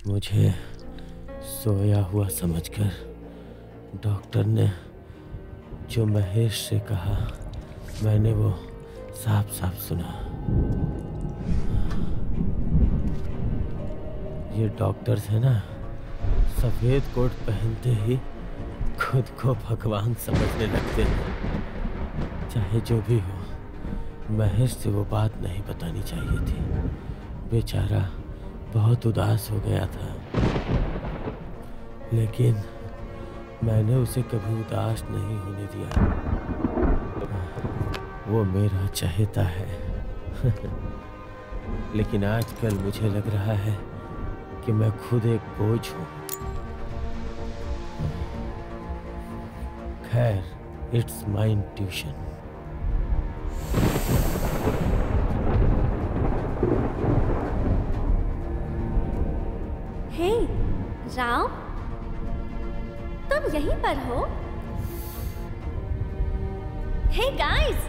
मुझे सोया हुआ समझकर डॉक्टर ने जो महेश से कहा मैंने वो साफ साफ सुना। ये डॉक्टर्स है ना, सफेद कोट पहनते ही खुद को भगवान समझने लगते हैं। चाहे जो भी हो, महेश से वो बात नहीं बतानी चाहिए थी। बेचारा बहुत उदास हो गया था, लेकिन मैंने उसे कभी उदास नहीं होने दिया। वो मेरा चहेता है। लेकिन आजकल मुझे लग रहा है कि मैं खुद एक बोझ हूं। खैर, इट्स माय इंट्यूशन। हे राम, तुम यहीं पर हो? हे गाइस,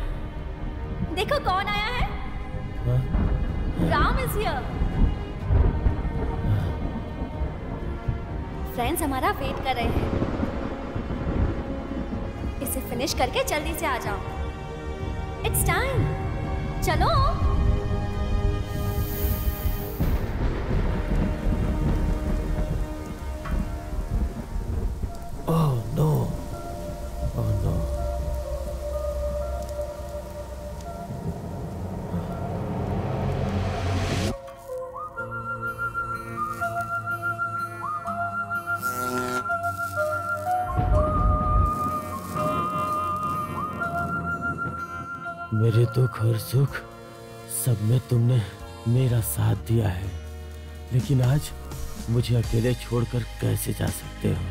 देखो कौन आया है। Ram is here. फ्रेंड्स हमारा वेट कर रहे हैं। इसे फिनिश करके जल्दी से आ जाओ। इट्स टाइम, चलो। Oh no, oh no. मेरे दुख और सुख सब में तुमने मेरा साथ दिया है, लेकिन आज मुझे अकेले छोड़कर कैसे जा सकते हो?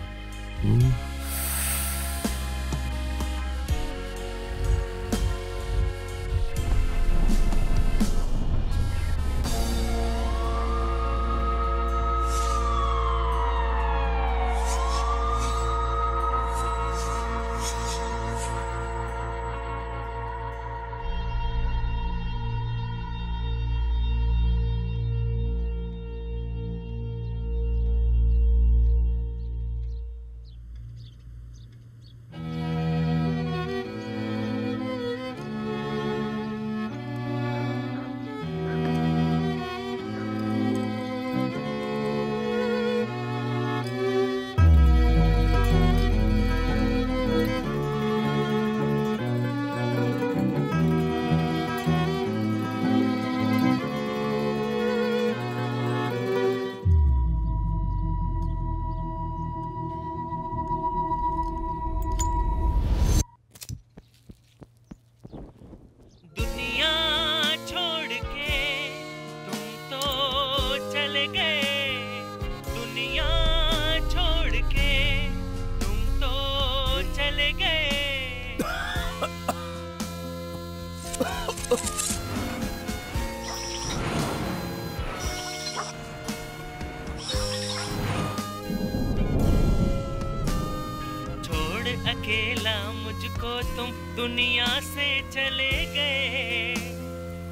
अकेला मुझको तुम दुनिया से चले गए।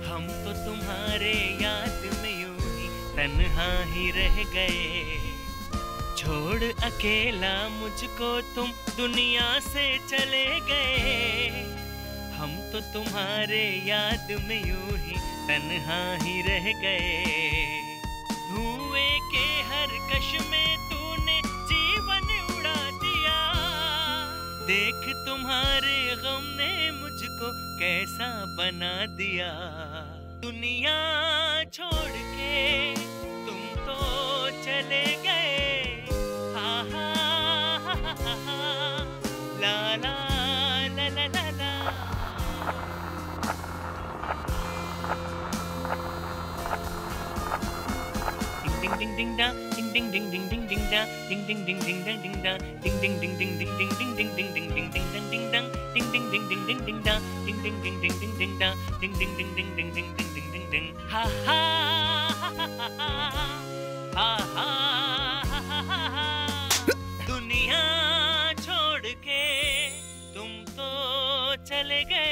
हम तो तुम्हारे याद में यूं ही तन्हा ही रह गए। छोड़ अकेला मुझको तुम दुनिया से चले गए। हम तो तुम्हारे याद में यूं ही तन्हा ही रह गए। धुएं के हर कश में तूने जीवन उड़ा दिया। देख तुम्हारे गम ने मुझको कैसा बना दिया। दुनिया छोड़ के तुम तो चले गए। हा हा हा हा हा, ला ला ला ला ला ला। Ding ding ding da, ding ding ding ding ding ding da, ding ding ding ding ding ding da, ding ding ding ding ding ding ding ding ding ding ding ding ding ding dang, ding ding ding ding ding ding da, ding ding ding ding ding ding da, ding ding ding ding ding ding ding ding ding ding. Ha ha ha ha ha ha ha ha. दुनिया छोड़ के तुम तो चले गए।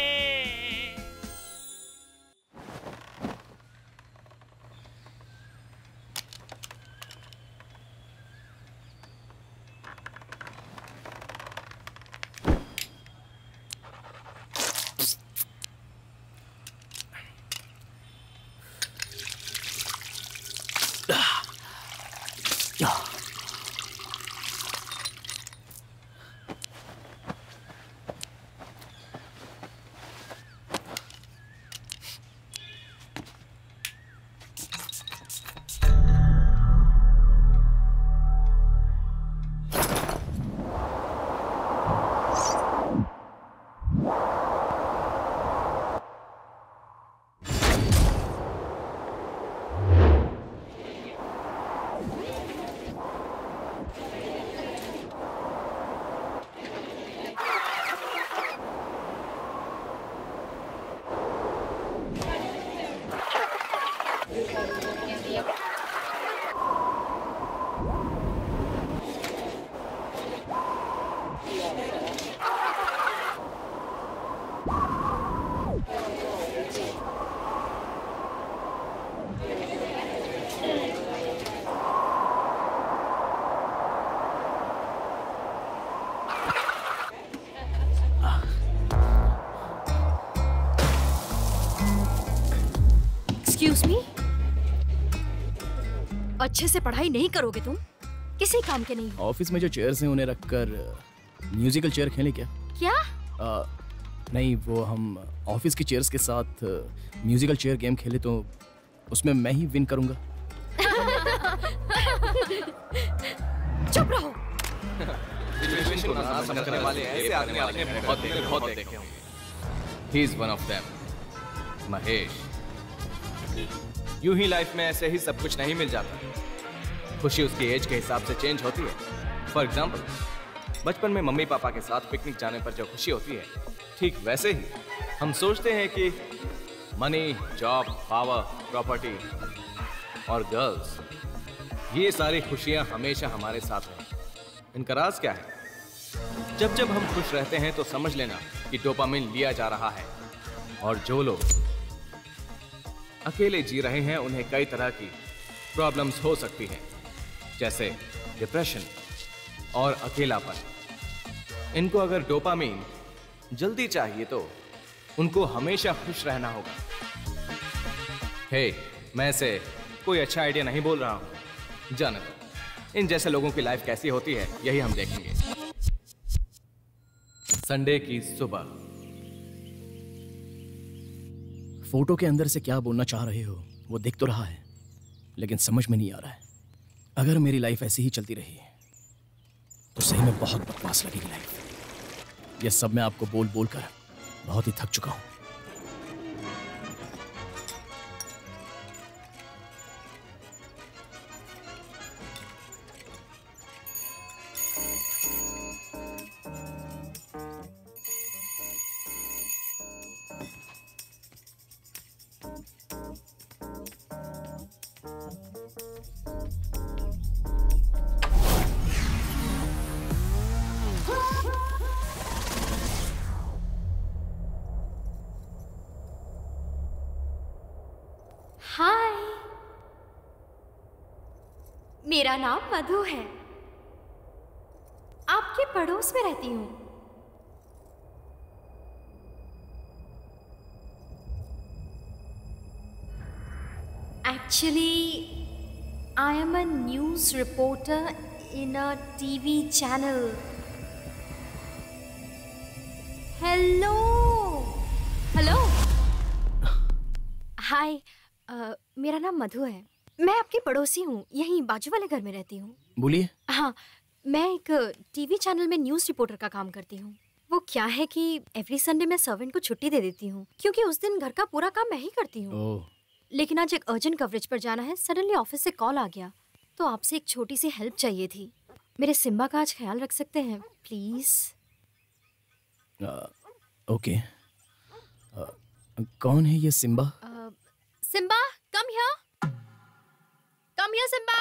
Excuse मी, अच्छे से पढ़ाई नहीं करोगे तुम? किसी काम के नहीं हो। ऑफिस में जो चेयर्स हैं उन्हें रखकर म्यूजिकल चेयर खेलें क्या? क्या? नहीं, वो हम ऑफिस की चेयर्स के साथ म्यूजिकल चेयर गेम खेले तो उसमें मैं ही विन करूंगा। चुप रहो। सिचुएशन को ना समझने वाले ऐसे आदमी आपने बहुत देखे होंगे। He is one of them. Mahesh. यूं ही लाइफ में ऐसे ही सब कुछ नहीं मिल जाता। खुशी उसकी एज के हिसाब से चेंज होती है। फॉर एग्जाम्पल, बचपन में मम्मी पापा के साथ पिकनिक जाने पर जो खुशी होती है, ठीक वैसे ही हम सोचते हैं कि मनी, जॉब, पावर, प्रॉपर्टी और गर्ल्स, ये सारी खुशियां हमेशा हमारे साथ हैं। इनका राज क्या है? जब जब हम खुश रहते हैं तो समझ लेना कि डोपामिन लिया जा रहा है। और जो लोग अकेले जी रहे हैं उन्हें कई तरह की प्रॉब्लम्स हो सकती हैं, जैसे डिप्रेशन और अकेलापन। इनको अगर डोपामिन जल्दी चाहिए तो उनको हमेशा खुश रहना होगा। हे, मैं से कोई अच्छा आइडिया नहीं बोल रहा हूं। जाने दो। इन जैसे लोगों की लाइफ कैसी होती है यही हम देखेंगे। संडे की सुबह। फोटो के अंदर से क्या बोलना चाह रहे हो वो दिख तो रहा है, लेकिन समझ में नहीं आ रहा है। अगर मेरी लाइफ ऐसी ही चलती रही तो सही में बहुत बकवास लगेगी लाइफ। ये सब मैं आपको बोल बोल कर बहुत ही थक चुका हूं। हाय, मेरा नाम मधु है। आपके पड़ोस में रहती हूँ। Actually, I am a news reporter in a TV channel. Hello. Hello. Hi. मेरा नाम मधु है। मैं आपकी पड़ोसी हूँ, यहीं बाजू वाले घर में रहती हूँ। बोलिए। हाँ, मैं एक टीवी चैनल में न्यूज़ रिपोर्टर का काम करती हूँ। वो क्या है कि एवरी संडे मैं सर्वेंट को छुट्टी दे देती हूँ, क्योंकि उस दिन घर का पूरा काम मैं ही करती हूँ। लेकिन आज एक अर्जेंट कवरेज पर जाना है। सडनली ऑफिस से कॉल आ गया, तो आपसे एक छोटी सी हेल्प चाहिए थी। मेरे सिम्बा का आज ख्याल रख सकते हैं प्लीज? ओके। कौन है ये Simba? Simba, come here. Come here Simba.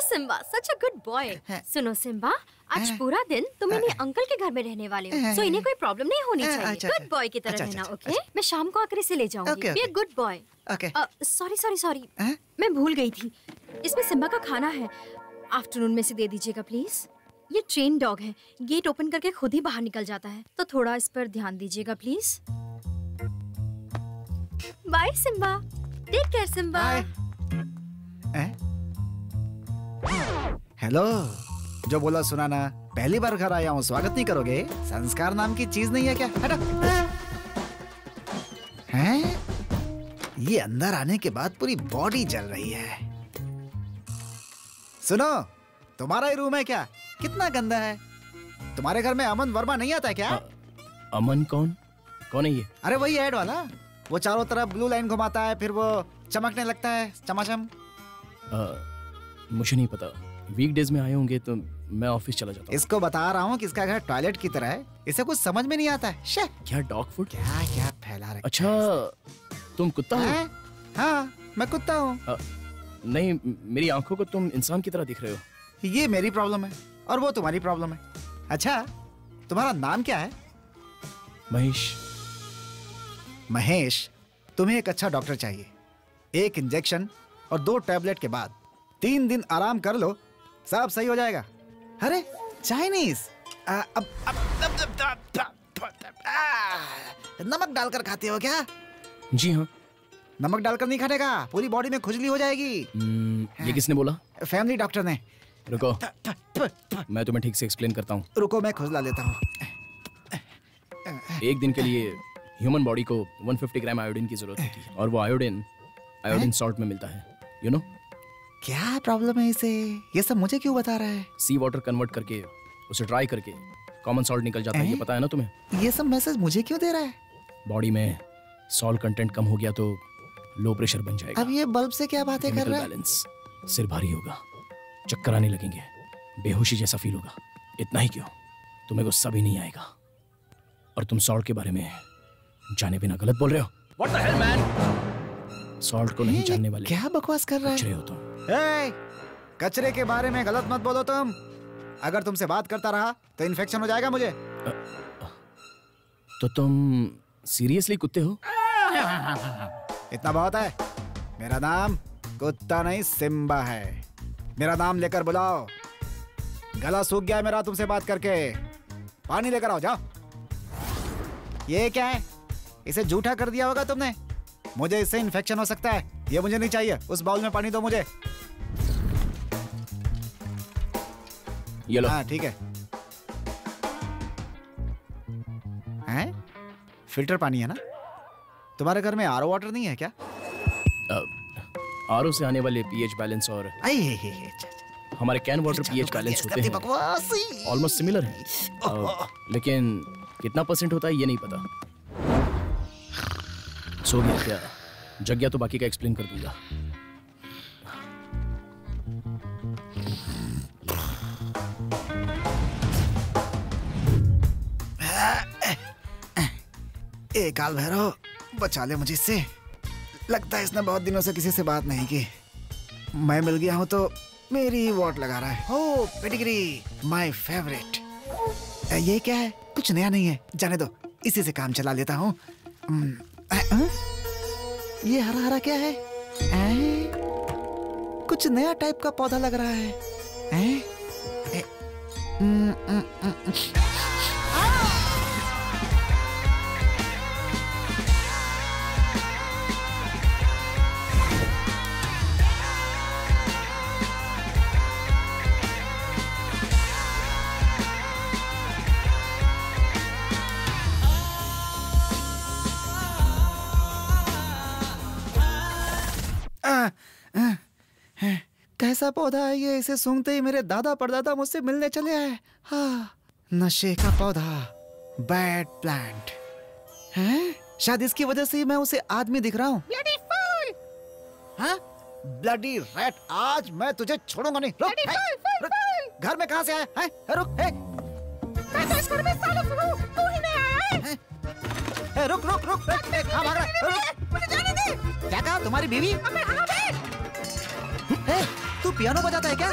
Simba, such a good boy. सुनो सिम्बा, आज पूरा दिन तुम इन्हीं अंकल के घर में रहने वाले हो, सो इन्हें कोई प्रॉब्लम नहीं होनी चाहिए। गुड बॉय की तरह रहना, ओके? मैं शाम को आकर इसे ले जाऊंगी। Be a good boy. Sorry, मैं भूल गई थी, इसमें सिम्बा का खाना है, आफ्टरनून में से दे दीजिएगा प्लीज। ये ट्रेन डॉग है, गेट ओपन करके खुद ही बाहर निकल जाता है, तो थोड़ा इस पर ध्यान दीजिएगा please. Bye Simba, take care Simba. Hello, जो बोला सुना ना, पहली बार घर आया हूँ, स्वागत नहीं करोगे? संस्कार नाम की चीज नहीं है क्या? हटो। हैं? ये अंदर आने के बाद पूरी बॉडी जल रही है। सुनो, तुम्हारा ही रूम है क्या? कितना गंदा है। तुम्हारे घर में अमन वर्मा नहीं आता क्या? अमन कौन है ये? अरे वही ऐड वाला, वो चारों तरफ ब्लू लाइन घुमाता है, फिर वो चमकने लगता है, चमाचम। मुझे नहीं पता, वीकडेज में आए होंगे तो मैं ऑफिस चला जाता हूँ। इसको बता रहा हूँ कि इसका घर टॉयलेट की तरह है, इसे कुछ समझ में नहीं आता है। क्या डॉग फूड? क्या क्या फैला रखा। अच्छा, तुम कुत्ता हो? हाँ, मैं कुत्ता हूँ। नहीं, मेरी आंखों को तुम इंसान की तरह दिख रहे हो। ये मेरी प्रॉब्लम है और वो तुम्हारी प्रॉब्लम है। अच्छा, तुम्हारा नाम क्या है? महेश। महेश, तुम्हें एक अच्छा डॉक्टर चाहिए। 1 इंजेक्शन और 2 टैबलेट के बाद 3 दिन आराम कर लो, सब सही हो जाएगा। अरे चाइनीज, नमक डालकर खाते हो क्या? जी हाँ। नमक डालकर नहीं खाने का, पूरी बॉडी में खुजली हो जाएगी। ये किसने बोला? फैमिली डॉक्टर ने। रुको, मैं तुम्हें ठीक से एक्सप्लेन करता हूँ। रुको, मैं खुजला लेता हूँ। एक दिन के लिए ह्यूमन बॉडी को 150 ग्राम आयोडीन की जरूरत होती है, और वो आयोडीन सॉल्ट में मिलता है, यू नो? क्या प्रॉब्लम है इसे? ये सब मुझे क्यों बता रहा है? सी वाटर कन्वर्ट करके उसे ड्राई करके कॉमन सॉल्ट निकल जाता है, ये पता है ना तुम्हें? ये सब मैसेज मुझे क्यों दे रहा है? बॉडी में सॉल्ट कंटेंट कम हो गया तो लो प्रेशर बन जाएगा। अब ये बल्ब से क्या बातें कर रहा है? बैलेंस, सिर भारी होगा, चक्कर आने लगेंगे, बेहोशी जैसा फील होगा। इतना ही क्यों, तुम्हें गुस्सा भी नहीं आएगा, और तुम सॉल्ट के बारे में जाने बिना गलत बोल रहे हो। What the hell, man? Salt को नहीं जानने वाले क्या बकवास कर रहा है? कचरे हो तुम। कचरे के बारे में गलत मत बोलो तुम। अगर तुमसे बात करता रहा तो इन्फेक्शन हो जाएगा मुझे। तो तुम सीरियसली कुत्ते हो? इतना बहुत है। मेरा नाम कुत्ता नहीं सिम्बा है। मेरा नाम लेकर बुलाओ। गला सूख गया मेरा तुमसे बात करके। पानी लेकर आओ, जाओ। ये क्या है? इसे जूठा कर दिया होगा तुमने। मुझे इससे इन्फेक्शन हो सकता है। ये मुझे नहीं चाहिए। उस बाउल में पानी दो मुझे। ये लो। हाँ ठीक है। हैं? फिल्टर पानी है ना? तुम्हारे घर में आरओ वाटर नहीं है क्या? आरओ से आने वाले पीएच बैलेंस और हमारे कैन वाटर पीएच बैलेंस होते हैं, ऑलमोस्ट सिमिलर है, लेकिन कितना % होता है ये नहीं पता। सो गया क्या? जग गया तो बाकी का एक्सप्लेन कर दूंगा। ए काल भैरव, बचा ले मुझे इससे। लगता है इसने बहुत दिनों से किसी से बात नहीं की। मैं मिल गया हूँ तो मेरी ही वोट लगा रहा है। ओ पेडिग्री, माय फेवरेट। ये क्या है? कुछ नया नहीं है, जाने दो। इसी से काम चला लेता हूँ। ये हरा हरा क्या है? कुछ नया टाइप का पौधा लग रहा है। कैसा पौधा है ये? इसे सूंघते ही मेरे दादा परदादा मुझसे मिलने चले आए। हाँ, नशे का पौधा, बैड प्लांट है। शायद इसकी वजह से ही मैं उसे आदमी दिख रहा हूँ। Bloody fool! हाँ? ब्लडी रैट, आज मैं तुझे छोड़ूंगा नहीं। रुक, रुक। घर में कहाँ से आया है? रुक, मैं तो इस घर में सालों से हूँ, तू ही नहीं आया है? रुक, कहाँ भाग रहा है? रुक, मुझे जाने दे। क्या कहा? तुम्हारी बीवी? तू पियानो बजाता है क्या?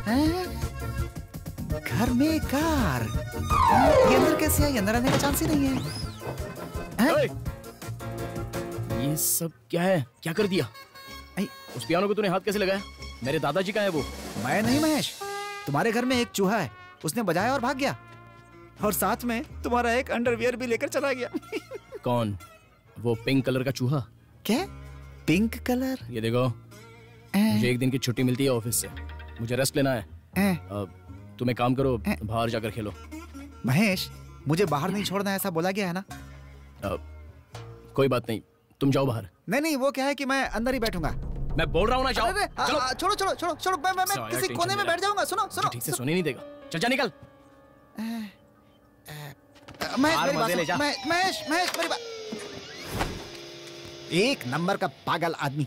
हैं? घर में कार, ये अंदर कैसे आई? अंदर आने का चांस ही नहीं है। हैं? ये सब क्या है? क्या कर दिया? उस पियानो को तूने हाथ कैसे लगाया? मेरे दादाजी का है वो। मैं नहीं महेश, तुम्हारे घर में एक चूहा है, उसने बजाया और भाग गया, और साथ में तुम्हारा एक अंडरवियर भी लेकर चला गया। कौन? वो पिंक कलर का चूहा? क्या पिंक कलर? ये देखो, मुझे एक दिन की छुट्टी मिलती है ऑफिस से, मुझे रेस्ट लेना है। तुम एक काम करो, बाहर जाकर खेलो। महेश, मुझे बाहर नहीं छोड़ना है, ऐसा बोला गया है ना? कोई बात नहीं, तुम जाओ बाहर। नहीं, वो क्या है कि मैं अंदर ही बैठूंगा। मैं बोल रहा हूँ ना, जाओ। छोड़ो, मैं किसी कोने में बैठ जाऊंगा। सुनो। ठीक से सोने नहीं देगा, चल जा, निकल। महेश, मेरी बात। एक नंबर का पागल आदमी।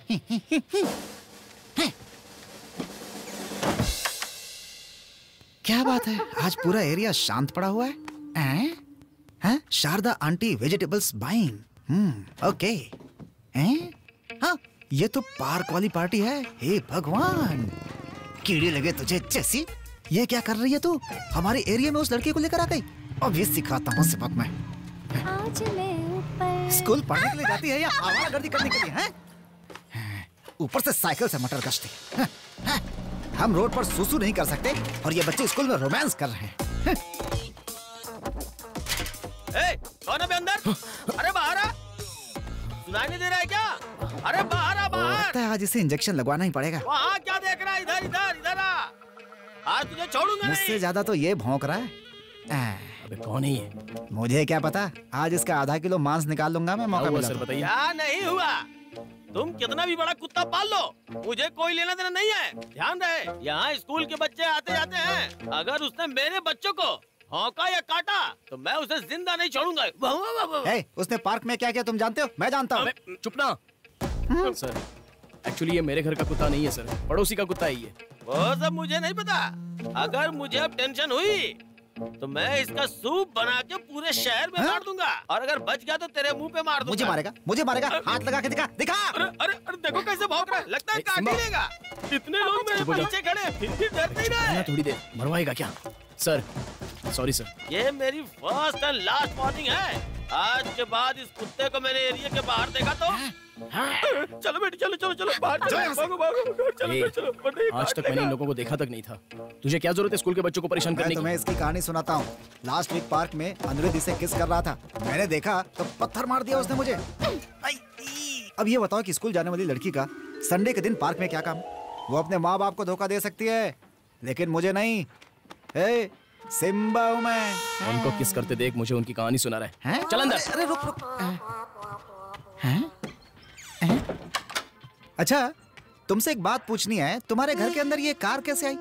क्या बात है, आज पूरा एरिया शांत पड़ा हुआ है। हैं? Sharda aunty vegetables buying. Okay. हाँ, ये तो पार्क वाली पार्टी है। हे भगवान, कीड़े लगे तुझे जैसी। ये क्या कर रही है तू? हमारे एरिया में उस लड़के को लेकर आ गई। अब ये सिखाता हूँ सबक मैं। स्कूल पढ़ने के लिए जाती है या आवारागर्दी करने के लिए? हैं? ऊपर से साइकिल से मटर गश्ती। हम रोड पर सुसु नहीं कर सकते और ये बच्चे स्कूल में रोमांस कर रहे हैं। कौन है अंदर? अरे बाहर आ, सुनाई नहीं दे रहा है क्या? अरे बाहर आ, बाहर। लगता है आज इसे इंजेक्शन लगवाना ही पड़ेगा। वहाँ क्या देख रहा है? इधर आ। आज तुझे छोड़ूंगा नहीं। मुझसे ज्यादा तो ये भौंक रहा है। अबे कौन है ये? मुझे क्या पता, आज इसका आधा किलो मांस निकाल लूंगा मैं, मौका मिला। सर बताइए। क्या नहीं हुआ? तुम कितना भी बड़ा कुत्ता पाल लो, मुझे कोई लेना देना नहीं है। ध्यान रहे, यहाँ स्कूल के बच्चे आते जाते हैं। अगर उसने मेरे बच्चों को भौंका या काटा तो मैं उसे जिंदा नहीं छोड़ूंगा। उसने पार्क में क्या किया तुम जानते हो? मैं जानता हूँ। चुप ना। सर, एक्चुअली ये मेरे घर का कुत्ता नहीं है सर, पड़ोसी का कुत्ता है ये। वो सब मुझे नहीं पता। अगर मुझे अब टेंशन हुई तो मैं इसका सूप बना के पूरे शहर में मार दूंगा, और अगर बच गया तो तेरे मुंह पे मार दूंगा। मुझे मारेगा? हाथ लगा के दिखा। अरे देखो कैसे भौंक रहा है, लगता है काट ही लेगा। इतने लोग मेरे पीछे खड़े, फिर भी डर नहीं रहे। थोड़ी देर मरवाएगा क्या? Sir, sorry sir. ये मेरी फर्स्ट एंड लास्ट वार्निंग है। आज के बाद इस कुत्ते को मेरे एरिया के बाहर देखा तो चलो बेटी, चलो बाहर चलो। आज तक मैंने इन लोगों को देखा तक नहीं था। तुझे क्या जरूरत है स्कूल के बच्चों को परेशान करने की? मैं इसकी कहानी सुनाता हूँ। लास्ट वीक पार्क में अनुरिध इसे किस कर रहा था, मैंने देखा तो पत्थर मार दिया उसने मुझे। अब ये बताओ कि स्कूल जाने वाली लड़की का संडे के दिन पार्क में क्या काम? वो अपने माँ बाप को धोखा दे सकती है, लेकिन मुझे नहीं। सिम्बा हूँ मैं। उनको किस करते देख मुझे उनकी कहानी सुना रहा है। चल अंदर। अरे रुक। अच्छा, तुमसे एक बात पूछनी है, तुम्हारे घर के अंदर ये कार कैसे आई?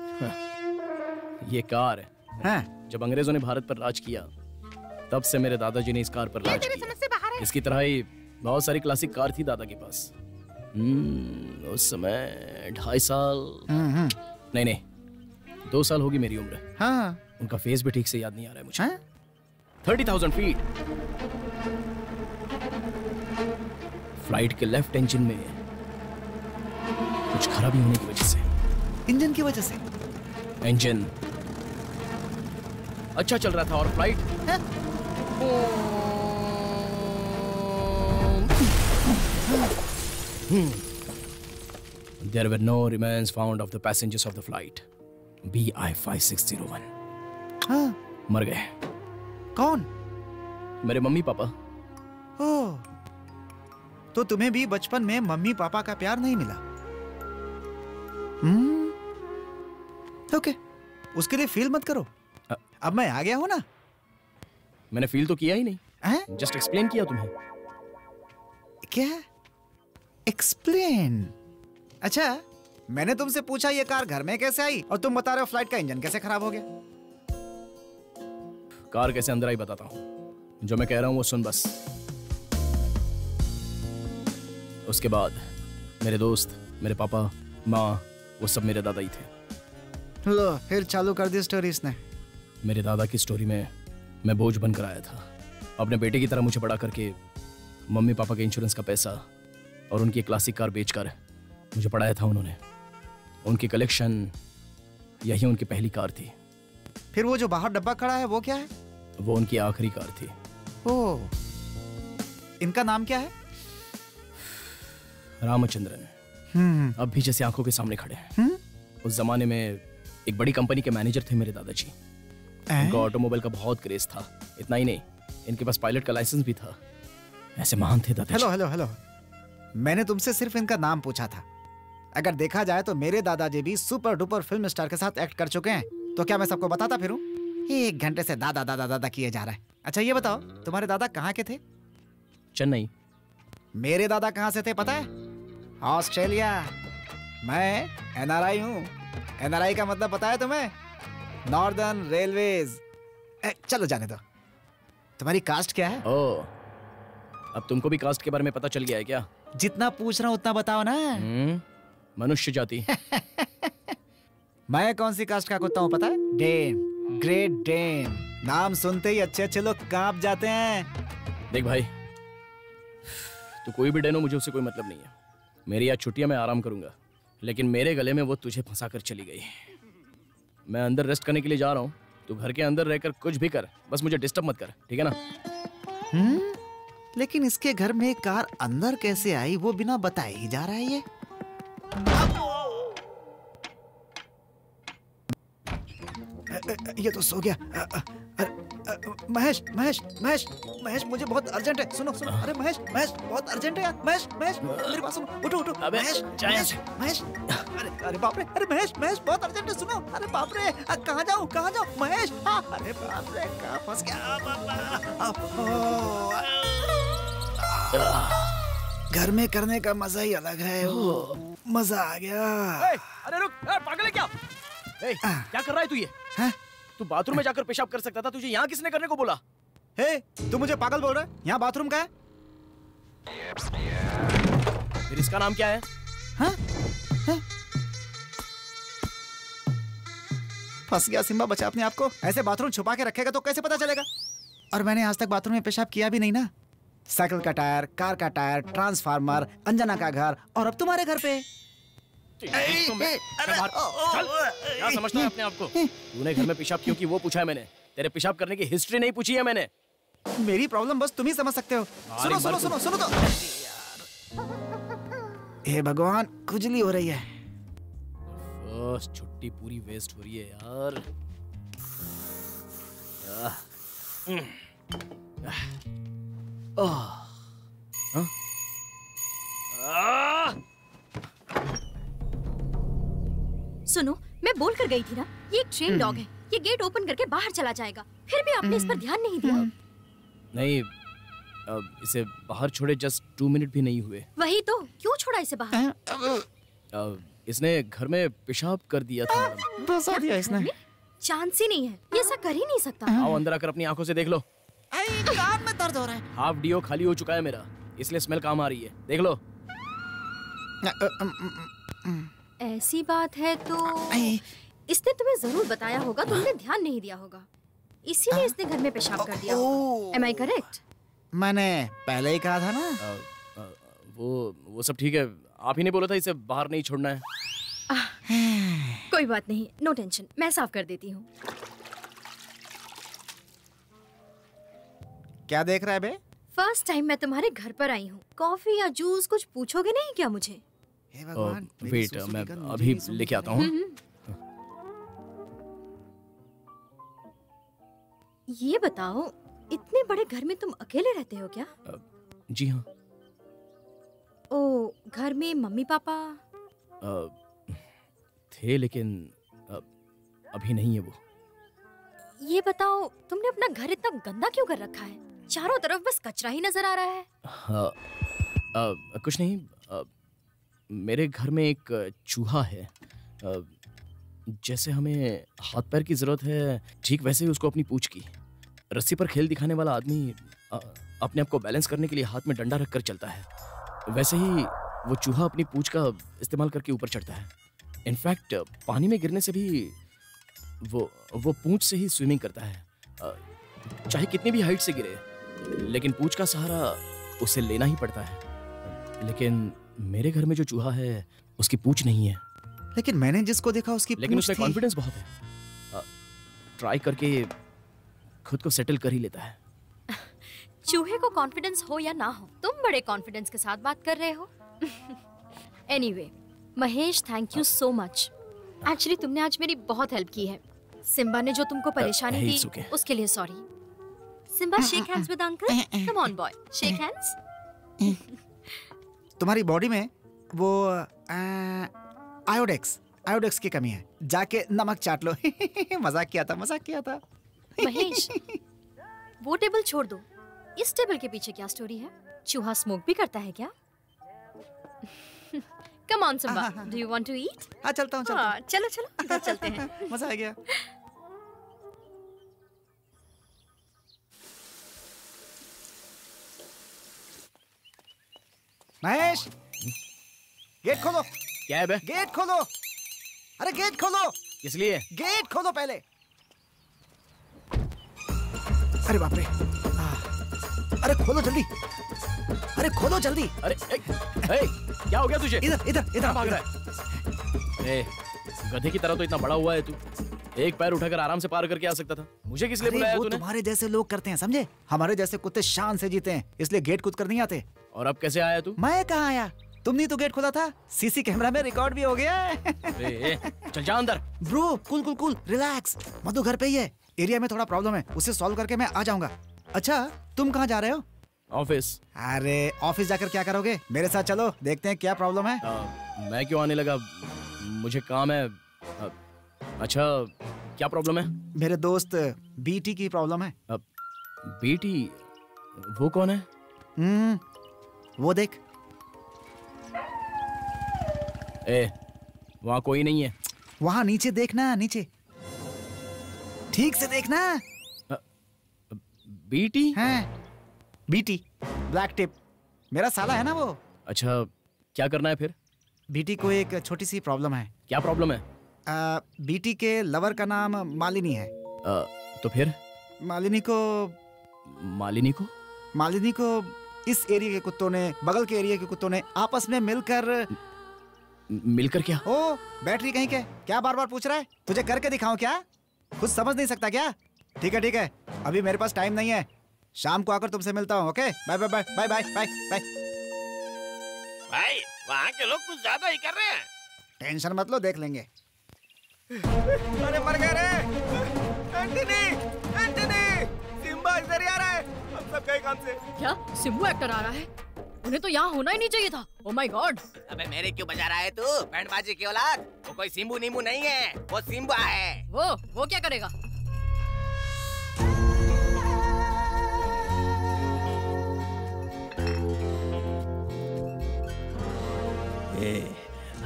ये कार है, जब अंग्रेजों ने भारत पर राज किया तब से मेरे दादाजी ने इस कार पर राज किया। इसकी तरह ही बहुत सारी क्लासिक कार थी दादा के पास। उस समय 2.5 साल नहीं 2 साल होगी मेरी उम्र। हाँ। उनका फेस भी ठीक से याद नहीं आ रहा है मुझे। 30,000 फीट फ्लाइट के लेफ्ट इंजन में कुछ खराबी होने की वजह से। इंजन की वजह से? इंजन अच्छा चल रहा था और flight There were no remains found of the passengers of the flight BI 5601. हाँ। मर गए। कौन? मेरे मम्मी पापा। ओह, तो तुम्हें भी बचपन में मम्मी पापा का प्यार नहीं मिला? ओके, उसके लिए फील मत करो। अब मैं आ गया हूं ना। मैंने फील तो किया ही नहीं, जस्ट एक्सप्लेन किया तुम्हें। क्या एक्सप्लेन? अच्छा, मैंने तुमसे पूछा ये कार घर में कैसे आई, और तुम बता रहे हो फ्लाइट का इंजन कैसे खराब हो गया। कार कैसे अंदर आई बताता हूं, जो मैं कह रहा हूं वो सुन बस। उसके बाद मेरे दोस्त, मेरे पापा, माँ, वो सब मेरे दादा ही थे। लो, फिर चालू कर दी स्टोरी इसने। मेरे दादा की स्टोरी में मैं बोझ बनकर आया था। अपने बेटे की तरह मुझे बड़ा करके मम्मी पापा के इंश्योरेंस का पैसा और उनकी क्लासिक कार बेचकर मुझे पढ़ाया था उन्होंने। उनकी कलेक्शन, यही उनकी पहली कार थी। फिर वो जो बाहर डब्बा खड़ा है वो क्या है? वो उनकी आखिरी कार थी। ओह, इनका नाम क्या है? रामचंद्रन। अब भी जैसे आंखों के सामने खड़े हैं। उस जमाने में एक बड़ी कंपनी के मैनेजर थे मेरे दादाजी। उनको ऑटोमोबाइल का बहुत क्रेज था। इतना ही नहीं, इनके पास पायलट का लाइसेंस भी था। ऐसे महान थे दादाजी। हेलो हेलो हेलो, मैंने तुमसे सिर्फ इनका नाम पूछा था। अगर देखा जाए तो मेरे दादाजी भी सुपर डुपर फिल्म स्टार के साथ एक्ट कर चुके हैं, तो क्या मैं सबको बताता फिरूं? 1 घंटे से दादा दादा दादा किए जा रहा है। अच्छा ये बताओ, तुम्हारे दादा कहाँ के थे? चेन्नई। मेरे दादा कहाँ से थे पता है? ऑस्ट्रेलिया। मैं NRI हूँ। NRI का मतलब पता है तुम्हें? Northern railways. चलो जाने दो। तुम्हारी कास्ट क्या है? ओह, अब तुमको भी कास्ट के बारे में पता चल गया है क्या? जितना पूछ रहा हूँ उतना बताओ ना। मनुष्य जाति। मैं कौन सी कास्ट का कुत्ता हूँ पता है? Dane, great Dane. नाम सुनते ही अच्छे अच्छे लोग कांप जाते हैं। देख भाई, तू कोई भी डेन हो, मुझे उससे कोई मतलब नहीं है। मेरी आज छुट्टियां, मैं आराम करूंगा, लेकिन मेरे गले में वो तुझे फंसा कर चली गई। मैं अंदर रेस्ट करने के लिए जा रहा हूँ। तू घर के अंदर रहकर कुछ भी कर, बस मुझे डिस्टर्ब मत कर, ठीक है ना? लेकिन इसके घर में कार अंदर कैसे आई वो बिना बताए ही जा रहा है ये। ये तो सो गया। महेश महेश महेश महेश, मुझे बहुत अर्जेंट है। सुनो सुनो, अरे महेश महेश, बहुत अर्जेंट है यार। महेश महेश, मेरी बात सुनो, उठो उठो। अबे, महेश महेश महेश, अरे अरे बाप रे, अरे महेश महेश, बहुत अर्जेंट है, सुनो। अरे बाप रे, कहाँ जाऊँ महेश? अरे बाप रे, कहाँ फंस गया घर में करने का मजा ही अलग है। मजा आ गया। अरे रुक, पागल है क्या? क्या कर रहा है तू ये? तू बाथरूम में जाकर पेशाब कर सकता था, तुझे यहाँ किसने करने को बोला? तू मुझे पागल बोल रहा है? यहाँ बाथरूम का है। फिर इसका नाम क्या है? फंस गया सिम्बा, बचा अपने आप को। ऐसे बाथरूम छुपा के रखेगा तो कैसे पता चलेगा? और मैंने आज तक बाथरूम में पेशाब किया भी नहीं ना। साइकिल का टायर, कार का टायर, ट्रांसफार्मर, अंजना का घर, और अब तुम्हारे घर पे। क्या समझता है अपने आप को? तूने घर में पेशाब क्यों की वो पूछा है मैंने। तेरे पेशाब करने की हिस्ट्री नहीं पूछी है मैंने। मेरी प्रॉब्लम बस तुम ही समझ सकते हो। सुनो सुनो सुनो सुनो तो। हे भगवान, खुजली हो रही है। बस छुट्टी पूरी वेस्ट हो रही है यार। सुनो, मैं बोल कर गई थी ना, ये एक ट्रेन डॉग है। ये गेट ओपन करके बाहर चला जाएगा। फिर भी आपने इस पर ध्यान नहीं दिया। नहीं, इसे बाहर छोड़े जस्ट 2 मिनट भी नहीं हुए। वही तो, क्यों छोड़ा इसे बाहर? इसने घर में पेशाब कर दिया था। फंसा दिया इसने। चांस ही नहीं है, ये ऐसा कर ही नहीं सकता। आओ अंदर आकर अपनी आंखों से देख लो। कान में दर्द हो रहा है। हाफ डीओ खाली हो चुका है मेरा, इसलिए स्मेल काम आ रही है। देख लो। ऐसी बात है तो इसने तुम्हें जरूर बताया होगा, तुमने ध्यान नहीं दिया होगा, इसीलिए इसने घर में पेशाब कर दिया। Am I correct? मैंने पहले ही कहा था ना। वो सब ठीक है, आप ही ने बोला था इसे बाहर नहीं छोड़ना है। कोई बात नहीं, नो टेंशन, मैं साफ कर देती हूँ। क्या देख रहा है बे? फर्स्ट टाइम मैं तुम्हारे घर पर आई हूँ। कॉफी या जूस कुछ पूछोगे नहीं क्या मुझे? हे भगवान, वेट, मैं अभी लेके आता हूँ। ये बताओ, इतने बड़े घर में तुम अकेले रहते हो क्या? जी हाँ। ओ, घर में मम्मी पापा थे, लेकिन अभी नहीं है वो। ये बताओ, तुमने अपना घर इतना गंदा क्यों कर रखा है? चारों तरफ बस कचरा ही नजर आ रहा है। कुछ नहीं, मेरे घर में एक चूहा है। जैसे हमें हाथ पैर की जरूरत है, ठीक वैसे ही उसको अपनी पूंछ की। रस्सी पर खेल दिखाने वाला आदमी अपने आप को बैलेंस करने के लिए हाथ में डंडा रखकर चलता है, वैसे ही वो चूहा अपनी पूंछ का इस्तेमाल करके ऊपर चढ़ता है। इनफैक्ट पानी में गिरने से भी वो पूंछ से ही स्विमिंग करता है। चाहे कितनी भी हाइट से गिरे, लेकिन पूंछ का सहारा उसे लेना ही पड़ता है। लेकिन मेरे घर में जो चूहा है उसकी पूंछ नहीं है, लेकिन मैंने जिसको देखा उसकी लेकिन पूंछ उसमें थी। कॉन्फिडेंस बहुत है। ट्राई करके खुद को सेटल कर ही लेता है। चूहे को कॉन्फिडेंस हो या ना हो, तुम बड़े कॉन्फिडेंस के साथ बात कर रहे हो। Anyway, Mahesh, thank you so much. Actually तुमने आज मेरी बहुत हेल्प की है। सिम्बा ने जो तुमको परेशानी it's दी okay. उसके लिए sorry. Simba, shake hands with uncle. Come on boy, shake hands. तुम्हारी बॉडी में वो आयोडेक्स की कमी है, जाके नमक चाट लो। मजाक किया था। महेश, वो टेबल छोड़ दो। इस टेबल के पीछे क्या स्टोरी है? चूहा स्मोक भी करता है क्या? Come on Simba, do you want to eat? हाँ, चलता हूँ। चलो चलो, इधर चलते हैं। मजा आ गया। महेश, गेट खोलो। क्या है बे? गेट खोलो। अरे गेट खोलो। किस लिए? गेट खोलो पहले। अरे बाप रे। अरे खोलो जल्दी। अरे क्या हो गया तुझे? इधर भाग रहा है? गधे की तरह तो इतना बड़ा हुआ है तू। एक पैर उठाकर आराम से पार करके आ सकता था। मुझे किस लिए अरे बुलाया वो तूने? तुम्हारे जैसे लोग करते हैं, समझे? हमारे जैसे कुत्ते शान से जीते हैं, इसलिए गेट कूद कर नहीं आते। और अब कैसे आया तू? मैं कहाँ आया? तुमने तो गेट खोला था। सीसी कैमरा में रिकॉर्ड भी हो गया है। चल जा अंदर। Bro, cool, relax. मधु घर पे ही है। एरिया में थोड़ा प्रॉब्लम है, उसे सॉल्व करके मैं आ जाऊंगा। अच्छा, तुम कहाँ जा रहे हो? ऑफिस। अरे ऑफिस जाकर क्या करोगे? मेरे साथ चलो, देखते हैं क्या प्रॉब्लम है। मैं क्यों आने लगा? मुझे काम है। अच्छा, क्या प्रॉब्लम है? मेरे दोस्त बीटी की प्रॉब्लम है। बीटी? वो कौन है? वो देख। वहाँ कोई नहीं है। वहाँ नीचे देखना, नीचे ठीक से देखना। बीटी? हैं, बीटी, ब्लैक टिप, मेरा साला है ना वो। अच्छा, क्या करना है फिर? बीटी को एक छोटी सी प्रॉब्लम है। क्या प्रॉब्लम है? बीटी के लवर का नाम मालिनी है। तो फिर? मालिनी को इस एरिया के कुत्तों ने, बगल के एरिया के कुत्तों ने आपस में मिलकर क्या? ओ, बैटरी कहीं के, क्या बार बार पूछ रहा है? तुझे करके दिखाऊं क्या? कुछ समझ नहीं सकता क्या? ठीक है, अभी मेरे पास टाइम नहीं है। शाम को आकर तुमसे मिलता हूँ। Okay, bye bye bye bye bye bye. भाई, वहाँ के लोग कुछ ज्यादा ही कर रहे हैं। टेंशन मत लो, देख लेंगे। अरे मर गए रे। एंटनी, सिम्बा इधर ही आ रहा है। हम सब गए काम से। क्या सिम्बू एक्टर आ रहा है? उन्हें तो यहाँ होना ही नहीं चाहिए था। Oh my God. अबे मेरे क्यों बजा रहा है तू? बैंडबाजी की औलाद। वो कोई सिम्बू नींबू नहीं है, वो सिम्बा है। वो क्या करेगा?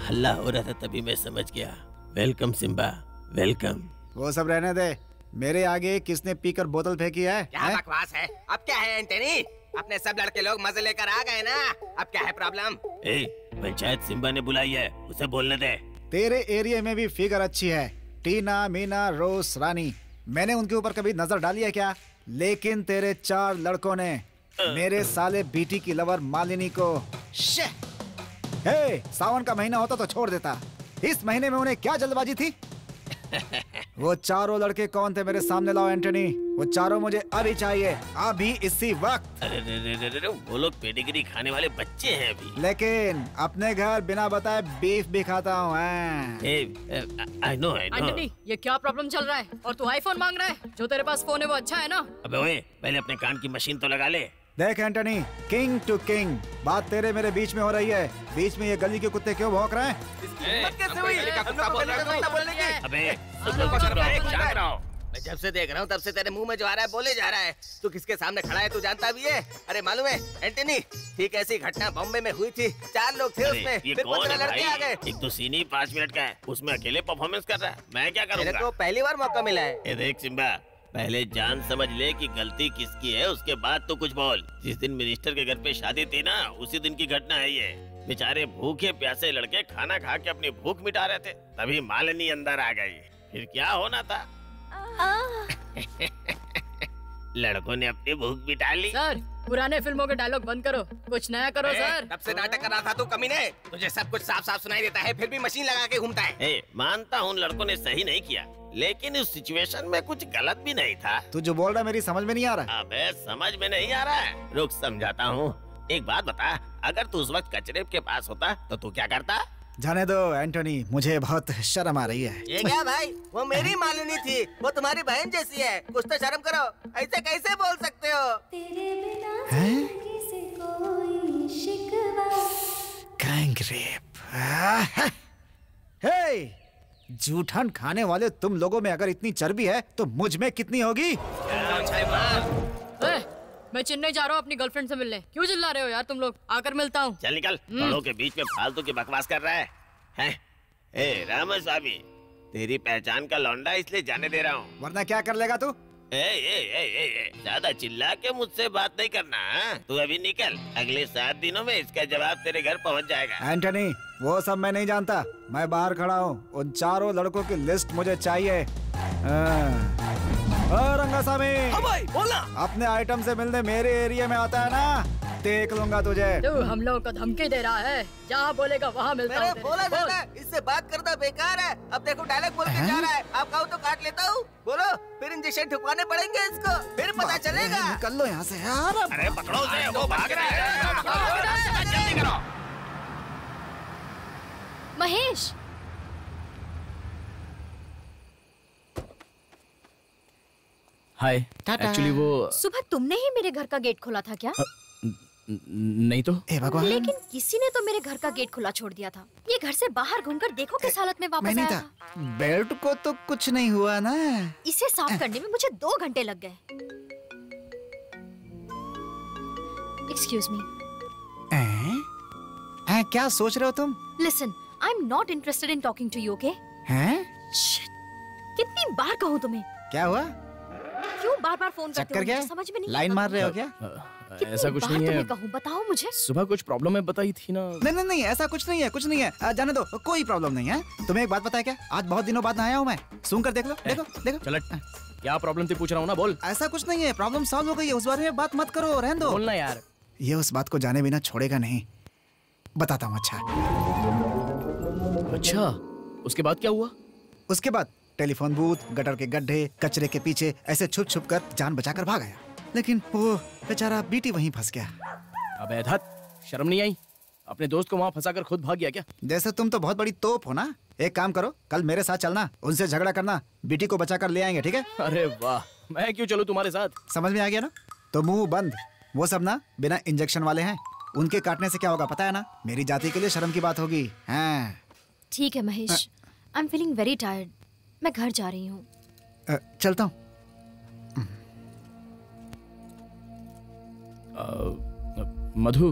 हल्ला हो रहा था तभी मैं समझ गया। Welcome Simba, welcome. वो सब रहने दे। मेरे आगे किसने पीकर बोतल फेंकी है? क्या बकवास है? अब क्या है एंटनी? अपने सब लड़के लोग मजे लेकर आ गए ना, अब क्या है प्रॉब्लम? पंचायत सिम्बा ने बुलाई है, उसे बोलने दे। तेरे एरिया में भी फिगर अच्छी है, टीना, मीना, रोज, रानी। मैंने उनके ऊपर कभी नजर डाली है क्या? लेकिन तेरे 4 लड़कों ने मेरे साले बीटी की लवर मालिनी को सावन का महीना होता तो छोड़ देता। इस महीने में उन्हें क्या जल्दबाजी थी? वो चारों लड़के कौन थे? मेरे सामने लाओ एंटनी। वो चारों मुझे अभी चाहिए, अभी इसी वक्त। अरे वो लोग पेडिग्री खाने वाले बच्चे हैं अभी। लेकिन अपने घर बिना बताए बीफ भी खाता हूँ। I know. एंटनी, ये क्या प्रॉब्लम चल रहा है? और तू आईफोन मांग रहा है? जो तेरे पास फोन है वो अच्छा है ना? अबे ओए, पहले अपने कान की मशीन तो लगा ले। देख एंटनी, किंग टू किंग, बात तेरे मेरे बीच में हो रही है। बीच में ये गली के कुत्ते क्यों भौंक रहे हैं? कैसे हुई? अबे शांत रहो। मैं जब से देख रहा हूँ तब से तेरे मुंह में जो आ रहा है बोले जा रहा है। तू किसके सामने खड़ा है तू जानता भी है? अरे मालूम है एंटनी, ठीक ऐसी घटना बॉम्बे में हुई थी। 4 लोग थे उसमें, ये फिर कौन है 15 लड़के आ गए। भाई? एक तो सीनी 5 मिनट का है, उसमें अकेले परफॉर्मेंस कर रहा है। मैं क्या मेरे करूँगा? को पहली बार मौका मिला है। ये देख सिम्बा, पहले जान समझ ले कि गलती किसकी है, उसके बाद तो कुछ बोल। जिस दिन मिनिस्टर के घर पे शादी थी ना, उसी दिन की घटना है ये। बेचारे भूखे प्यासे लड़के खाना खा के अपनी भूख मिटा रहे थे, तभी मालिनी अंदर आ गई। फिर क्या होना था? लड़कों ने अपनी भूख मिटा ली। सर, पुराने फिल्मों के डायलॉग बंद करो, कुछ नया करो सर। तब से नाटक कर रहा था तू कमीने। तुझे सब कुछ साफ साफ सुनाई देता है, फिर भी मशीन लगा के घूमता है। मानता हूँ लड़कों ने सही नहीं किया, लेकिन उस सिचुएशन में कुछ गलत भी नहीं था। तू जो बोल रहा है मेरी समझ में नहीं आ रहा। अबे समझ में नहीं आ रहा है, रुक समझाता हूँ। एक बात बता, अगर तू उस वक्त कचरे के पास होता तो तू क्या करता? जाने दो एंटोनी, मुझे बहुत शर्म आ रही है। ये क्या भाई, वो मेरी मालूनी थी, वो तुम्हारी बहन जैसी है, कुछ तो शर्म करो। ऐसे कैसे बोल सकते हो? Gang rape. हे, जूठन खाने वाले तुम लोगों में अगर इतनी चर्बी है तो मुझ में कितनी होगी? मैं चेन्नई जा रहा हूँ अपनी गर्लफ्रेंड से मिलने। क्यों चिल्ला रहे हो यार तुम लोग? आकर मिलता हूँ। चल निकल, बड़ों के बीच में फालतू की बकवास कर रहा है, हैं? ए रामास्वामी, तेरी पहचान का लौंडा इसलिए जाने दे रहा हूँ। वरना क्या कर लेगा तू? ज्यादा चिल्ला के मुझसे बात नहीं करना। तू अभी निकल, अगले 7 दिनों में इसका जवाब तेरे घर पहुँच जाएगा। एंटनी, वो सब मैं नहीं जानता, मैं बाहर खड़ा हूँ। उन चारों लड़कों की लिस्ट मुझे चाहिए। रंगासामी, बोला। अपने आइटम से मिलने मेरे एरिया में आता है ना, देख लूंगा तुझे। तू हम लोगों को धमकी दे रहा है, जहाँ बोलेगा वहाँ मिलता हूँ। बोला जाता, इससे बात करना बेकार है। अब देखो डायलॉग बोल के जा रहा है, आप कहो तो काट लेता हूँ। बोलो, फिर इंजेक्शन ठुकवाने पड़ेंगे इसको, फिर पता चलेगा। निकल लो यहाँ से यार। अरे पकड़ो उसे, वो भाग रहा है। जल्दी करो। महेश, हाय, एक्चुअली वो सुबह तुमने ही मेरे घर का गेट खोला था क्या? नहीं तो। ए भगवान, लेकिन किसी ने तो मेरे घर का गेट खुला छोड़ दिया था। ये घर से बाहर घूमकर देखो किस हालत में वापस मैं नहीं आया था। बेल्ट को तो कुछ नहीं हुआ ना? इसे साफ करने में मुझे 2 घंटे लग गए। Excuse me. क्या सोच रहे हो तुम? Listen, I am not interested in talking to you, okay? कितनी बार कहूँ तुम्हें? क्या हुआ? क्यों बार-बार फोन करते हो? चक्कर क्या? मुझे समझ में नहीं लाइन आता। मार रहे हो क्या? ऐसा कुछ नहीं है। तुम्हें कहूँ, बताओ मुझे। सुबह कुछ प्रॉब्लम है बताई थी ना। नहीं, ऐसा कुछ नहीं है, कुछ नहीं है। जाने दो, कोई प्रॉब्लम नहीं है। तुम्हें एक बात पता है क्या? आज बहुत दिनों बाद आया हूँ मैं। सुन कर देख लो, देखो। चल, क्या प्रॉब्लम थी पूछ रहा हूँ ना, बोल। ऐसा कुछ नहीं है, प्रॉब्लम सॉल्व हो गई है, उस बारे में बात मत करो, रहने दो। बोलना यार। ये उस बात को जाने बिना छोड़ेगा नहीं, बताता हूँ। अच्छा, उसके बाद क्या हुआ? उसके बाद टेलीफोन बूथ, गटर के गड्ढे, कचरे के पीछे ऐसे छुप कर जान बचाकर भाग आया। लेकिन वो बेचारा बीटी वहीं फंस गया। अबे धत, शर्म नहीं आई? अपने दोस्त को वहाँ फंसाकर खुद भाग गया क्या? जैसे तुम तो बहुत बड़ी तोप हो ना। एक काम करो, कल मेरे साथ चलना, उनसे झगड़ा करना, बीटी को बचाकर ले आएंगे, ठीक है? अरे वाह, मैं क्यों चलूं तुम्हारे साथ? समझ में आ गया ना? तो मुंह बंद। वो सब ना बिना इंजेक्शन वाले हैं, उनके काटने से क्या होगा पता है ना? मेरी जाति के लिए शर्म की बात होगी। हाँ ठीक है Mahesh, I am feeling very tired, मैं घर जा रही हूँ। चलता हूँ। मधु,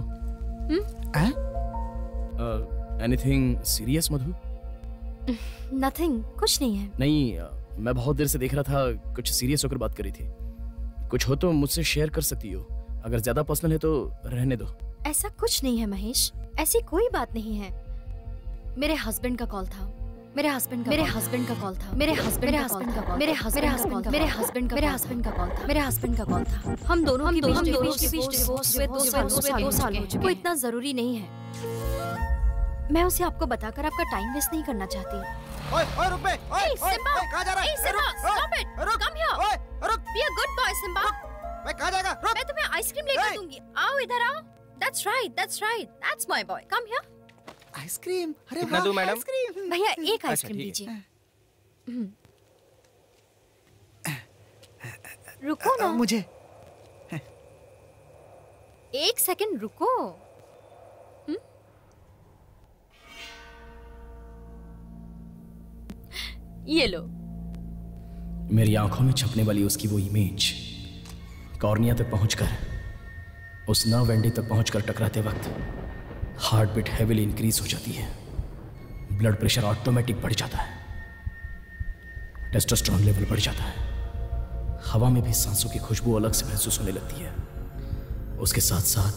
एनीथिंग सीरियस मधु? नथिंग, कुछ नहीं है। नहीं, मैं बहुत देर से देख रहा था, कुछ सीरियस होकर बात करी थी। कुछ हो तो मुझसे शेयर कर सकती हो, अगर ज्यादा पर्सनल है तो रहने दो। ऐसा कुछ नहीं है महेश, ऐसी कोई बात नहीं है। मेरे हस्बैंड का कॉल था, मेरे हस्बैंड का कॉल था, हम दोनों के बीच डिवोर्स हुए 2 साल हो चुके। वो इतना जरूरी नहीं है। मैं उसे आपको बताकर आपका टाइम वेस्ट नहीं करना चाहती। ओए रुक बे, ओए कहाँ जा रहा है? Stop it! Come here! रुक, Be a good boy, Simba. मैं कहाँ जाएगा? रुक। मैं तुम्हें आइसक्रीम लेकर दूंगी। आओ इधर आओ। That's right. That's my boy. Come here. Ice cream? अरे कितना दूं मैडम? आइसक्रीम। भैया एक आइसक्रीम ठीक है। दीजिए। रुको ना, मुझे 1 सेकंड रुको। ये लो। मेरी आंखों में छपने वाली उसकी वो इमेज कॉर्निया तक पहुंचकर, उस नर्व एंडिंग तक पहुंचकर टकराते वक्त हार्ट बीट हेवीली इंक्रीज हो जाती है, ब्लड प्रेशर ऑटोमेटिक बढ़ जाता है, टेस्टोस्टेरोन लेवल बढ़ जाता है, हवा में भी सांसों की खुशबू अलग से महसूस होने लगती है। उसके साथ साथ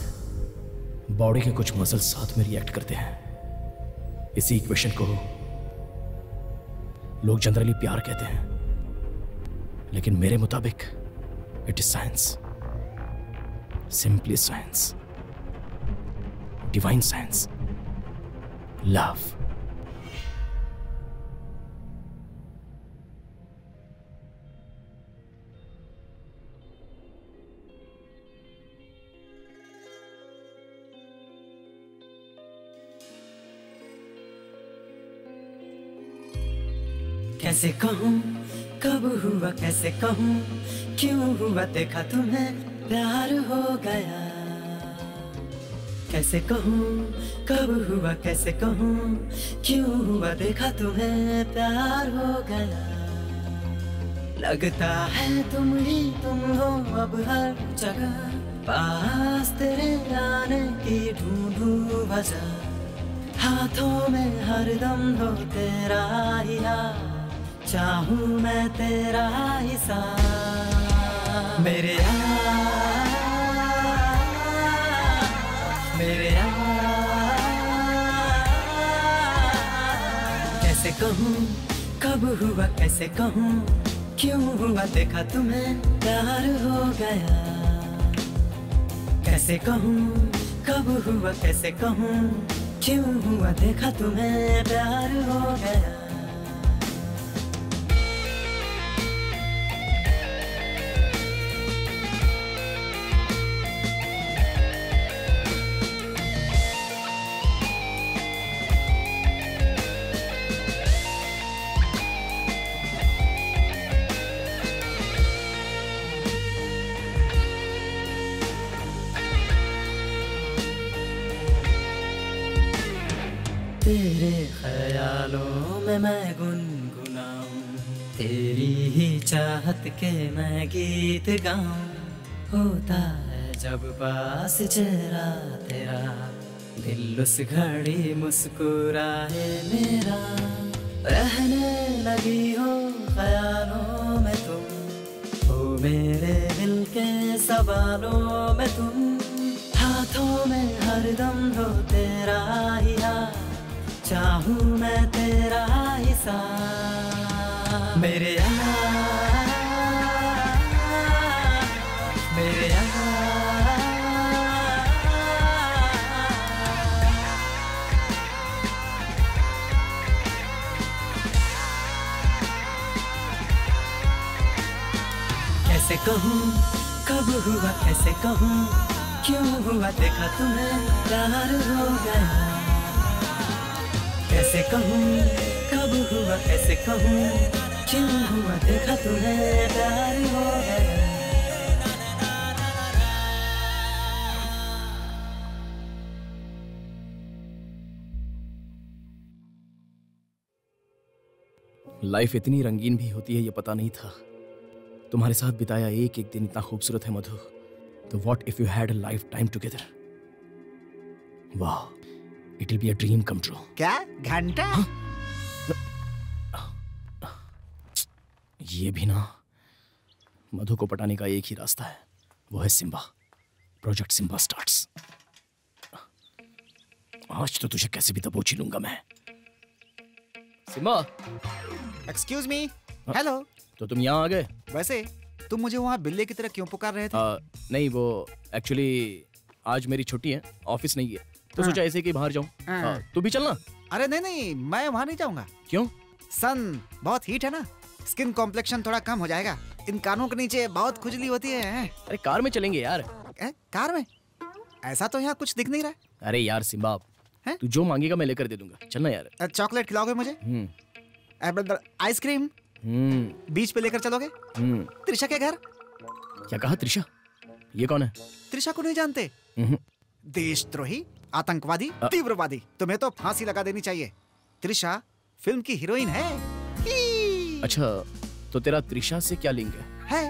बॉडी के कुछ मसल्स साथ में रिएक्ट करते हैं। इसी इक्वेशन को लोग जनरली प्यार कहते हैं, लेकिन मेरे मुताबिक it is science. Simply science. Divine science. Love. कैसे कहूँ कब हुआ, कैसे कहूँ क्यों हुआ, देखा तुम्हें प्यार हो गया। कैसे कहूँ कब हुआ, कैसे कहूँ क्यों हुआ, देखा तुम्हें प्यार हो गया। लगता है तुम ही तुम हो अब हर जगह, पास तेरे आने की ढूंढूं वजह। हाथों में हरदम हो तेरा ही हाथ, चाहूं मैं तेरा ही साथ। मेरे मेरे कैसे कहूँ कब हुआ, कैसे कहूँ क्यों हुआ, देखा तुम्हें प्यार हो गया। कैसे कहूँ कब हुआ, कैसे कहूँ क्यों हुआ, देखा तुम्हें प्यार हो गया। तेरे ख्यालों में मैं गुनगुनाऊं, तेरी ही चाहत के मैं गीत गाऊं। होता है जब पास चेहरा तेरा, दिल उस घड़ी मुस्कुराए मेरा। रहने लगी हो ख्यालों में तुम, हो मेरे दिल के सवालों में तुम। हाथों में हरदम हो तेरा ही हाथ, चाहूं मैं तेरा ही साथ। मेरे मेरे कैसे कहूँ कब हुआ, कैसे कहूँ क्यों हुआ, देखा तुम्हें प्यार हो गया। कैसे कहूँ कब हुआ, कैसे कहूँ क्यों हुआ, देखा तुम्हें प्यार हो गया। लाइफ इतनी रंगीन भी होती है ये पता नहीं था। तुम्हारे साथ बिताया एक एक दिन इतना खूबसूरत है मधु। तो what if you had a lifetime together. वाह, it will be a dream come true. क्या घंटा? ये भी ना, मधु को पटाने का एक ही रास्ता है, वो है सिम्बा। Project Simba starts. आज तो तुझे कैसे भी दबोची लूंगा मैं। सिम्बा। Excuse me. हेलो। तो तुम यहाँ आ गए? वैसे तुम मुझे वहाँ बिल्ली की तरह क्यों पुकार रहे थे? नहीं, वो एक्चुअली आज मेरी छुट्टी है, ऑफिस नहीं है, तो सोचा ऐसे कि बाहर जाऊं। तू भी चलना। अरे नहीं नहीं, मैं वहाँ नहीं जाऊंगा। क्यों? सन बहुत हीट है ना, स्किन कॉम्प्लेक्शन थोड़ा कम हो जाएगा। इन कानों के नीचे बहुत खुजली होती है। अरे कार में चलेंगे यार। कार में? ऐसा तो यहाँ कुछ दिख नहीं रहा। अरे यार सिम्बा, तू जो मांगेगा मैं लेकर दे दूंगा, चलना यार। चॉकलेट खिलाओगे मुझे? आइसक्रीम बीच पे लेकर चलोगे? त्रिशा के घर? क्या कहा? त्रिशा? ये कौन है? त्रिशा को नहीं जानते? देशद्रोही, आतंकवादी, तीव्रवादी। तुम्हें तो फांसी लगा देनी चाहिए। त्रिशा फिल्म की हीरोइन है। अच्छा, तो तेरा त्रिशा से क्या लिंक है?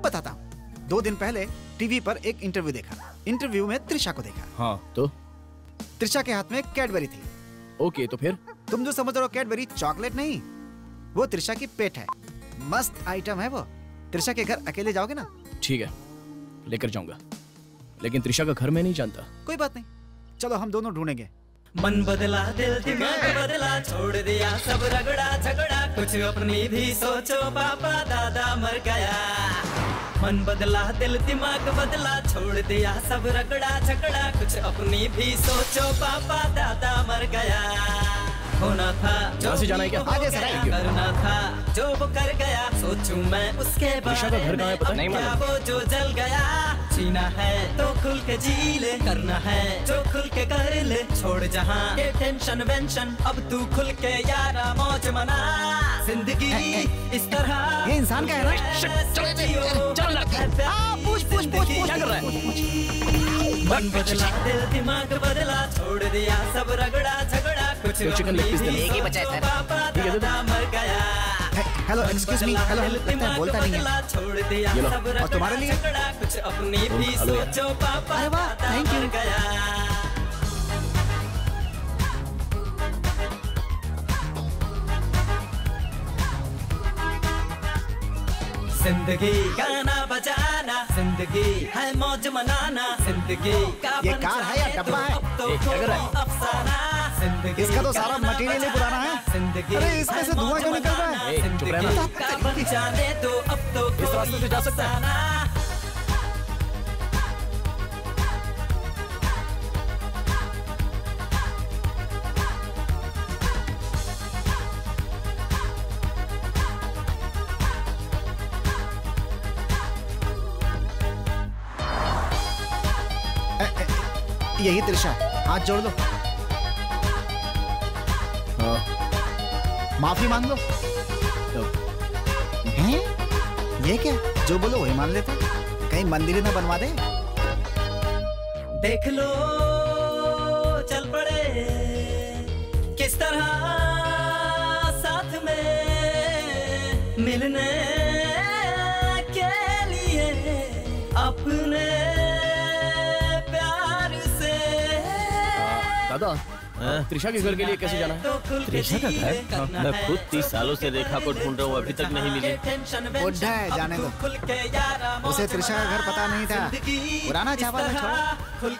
बताता हूँ। 2 दिन पहले टीवी पर एक इंटरव्यू देखा। इंटरव्यू में त्रिशा को देखा। हाँ, तो त्रिशा के हाथ में कैडबरी थी। ओके, तो फिर? तुम जो समझ रहे हो कैडबरी चॉकलेट नहीं, वो त्रिशा की पेट है। मस्त आइटम है वो। त्रिशा के घर अकेले जाओगे ना? ठीक है, लेकर जाऊंगा, लेकिन त्रिशा का घर मैं नहीं जानता। कोई बात नहीं, चलो हम दोनों ढूंढेंगे। मन बदला, दिल दिमाग बदला, छोड़ दिया सब रगड़ा झगड़ा, कुछ अपनी भी सोचो, पापा दादा मर गया। मन बदला दिल दिमाग बदला, छोड़ दिया सब रगड़ा झगड़ा, कुछ अपनी भी सोचो पापा दादा मर गया। होना था जो से जाना है क्या? आगे से करना था जो वो कर गया, सोचूं मैं उसके बारे में, घर कहाँ है पता नहीं, क्या वो जो जल गया। जीना है तो खुल के जी ले, करना है जो खुल के कर ले, छोड़ जहाँ ये टेंशन वेंशन, अब तू खुल के यारा मौज मना। जिंदगी इस तरह ये इंसान का है ना? क्या कर रहा है? मन बदला दिल दिमाग बदला, छोड़ दिया सब रगड़ा झगड़ा, कुछ चिकन लेग पीस दे। एक ही बचा है सर। पापा दादा मर गया। हेलो एक्सक्यूज मी, हेलो लगता है बोलता नहीं है। छोड़ दिया ये लो। सब और तुम्हारे लिए? झगड़ा, कुछ अपनी भी सोचो पापा अरे वाह, दादा thank you। मर गया। जिंदगी गाना बजाना, जिंदगी है मौज मनाना, जिंदगी का ये बन कार है या जाए डब्बा है? अब तो क्या कर रहा है? अफसाना। जिंदगी इसका तो का सारा बना मटेरियल ही पुराना है। जिंदगी अरे इसमें से धुआं क्यों निकल रहा है? चुप रहना। जिंदगी का बन जाने दो अब तो इस रास्ते से जा सकता है? अफसाना। यही त्रिशा, हाथ जोड़ लो, माफी मांग लो। हैं? ये क्या? जो बोलो वही मान लेते, कहीं मंदिर न बनवा दे। देख लो चल पड़े किस तरह साथ में मिलने के लिए, अपने प्यार से। दादा त्रिशा के घर के लिए कैसे जाना है? त्रिशा का घर? मैं खुद 30 सालों से रेखा को ढूंढ रहा हूँ, अभी तक नहीं मिली। बुढ़ा है, जाने दो। उसे त्रिशा का घर पता नहीं था, पुराना चावल है, छोड़ो।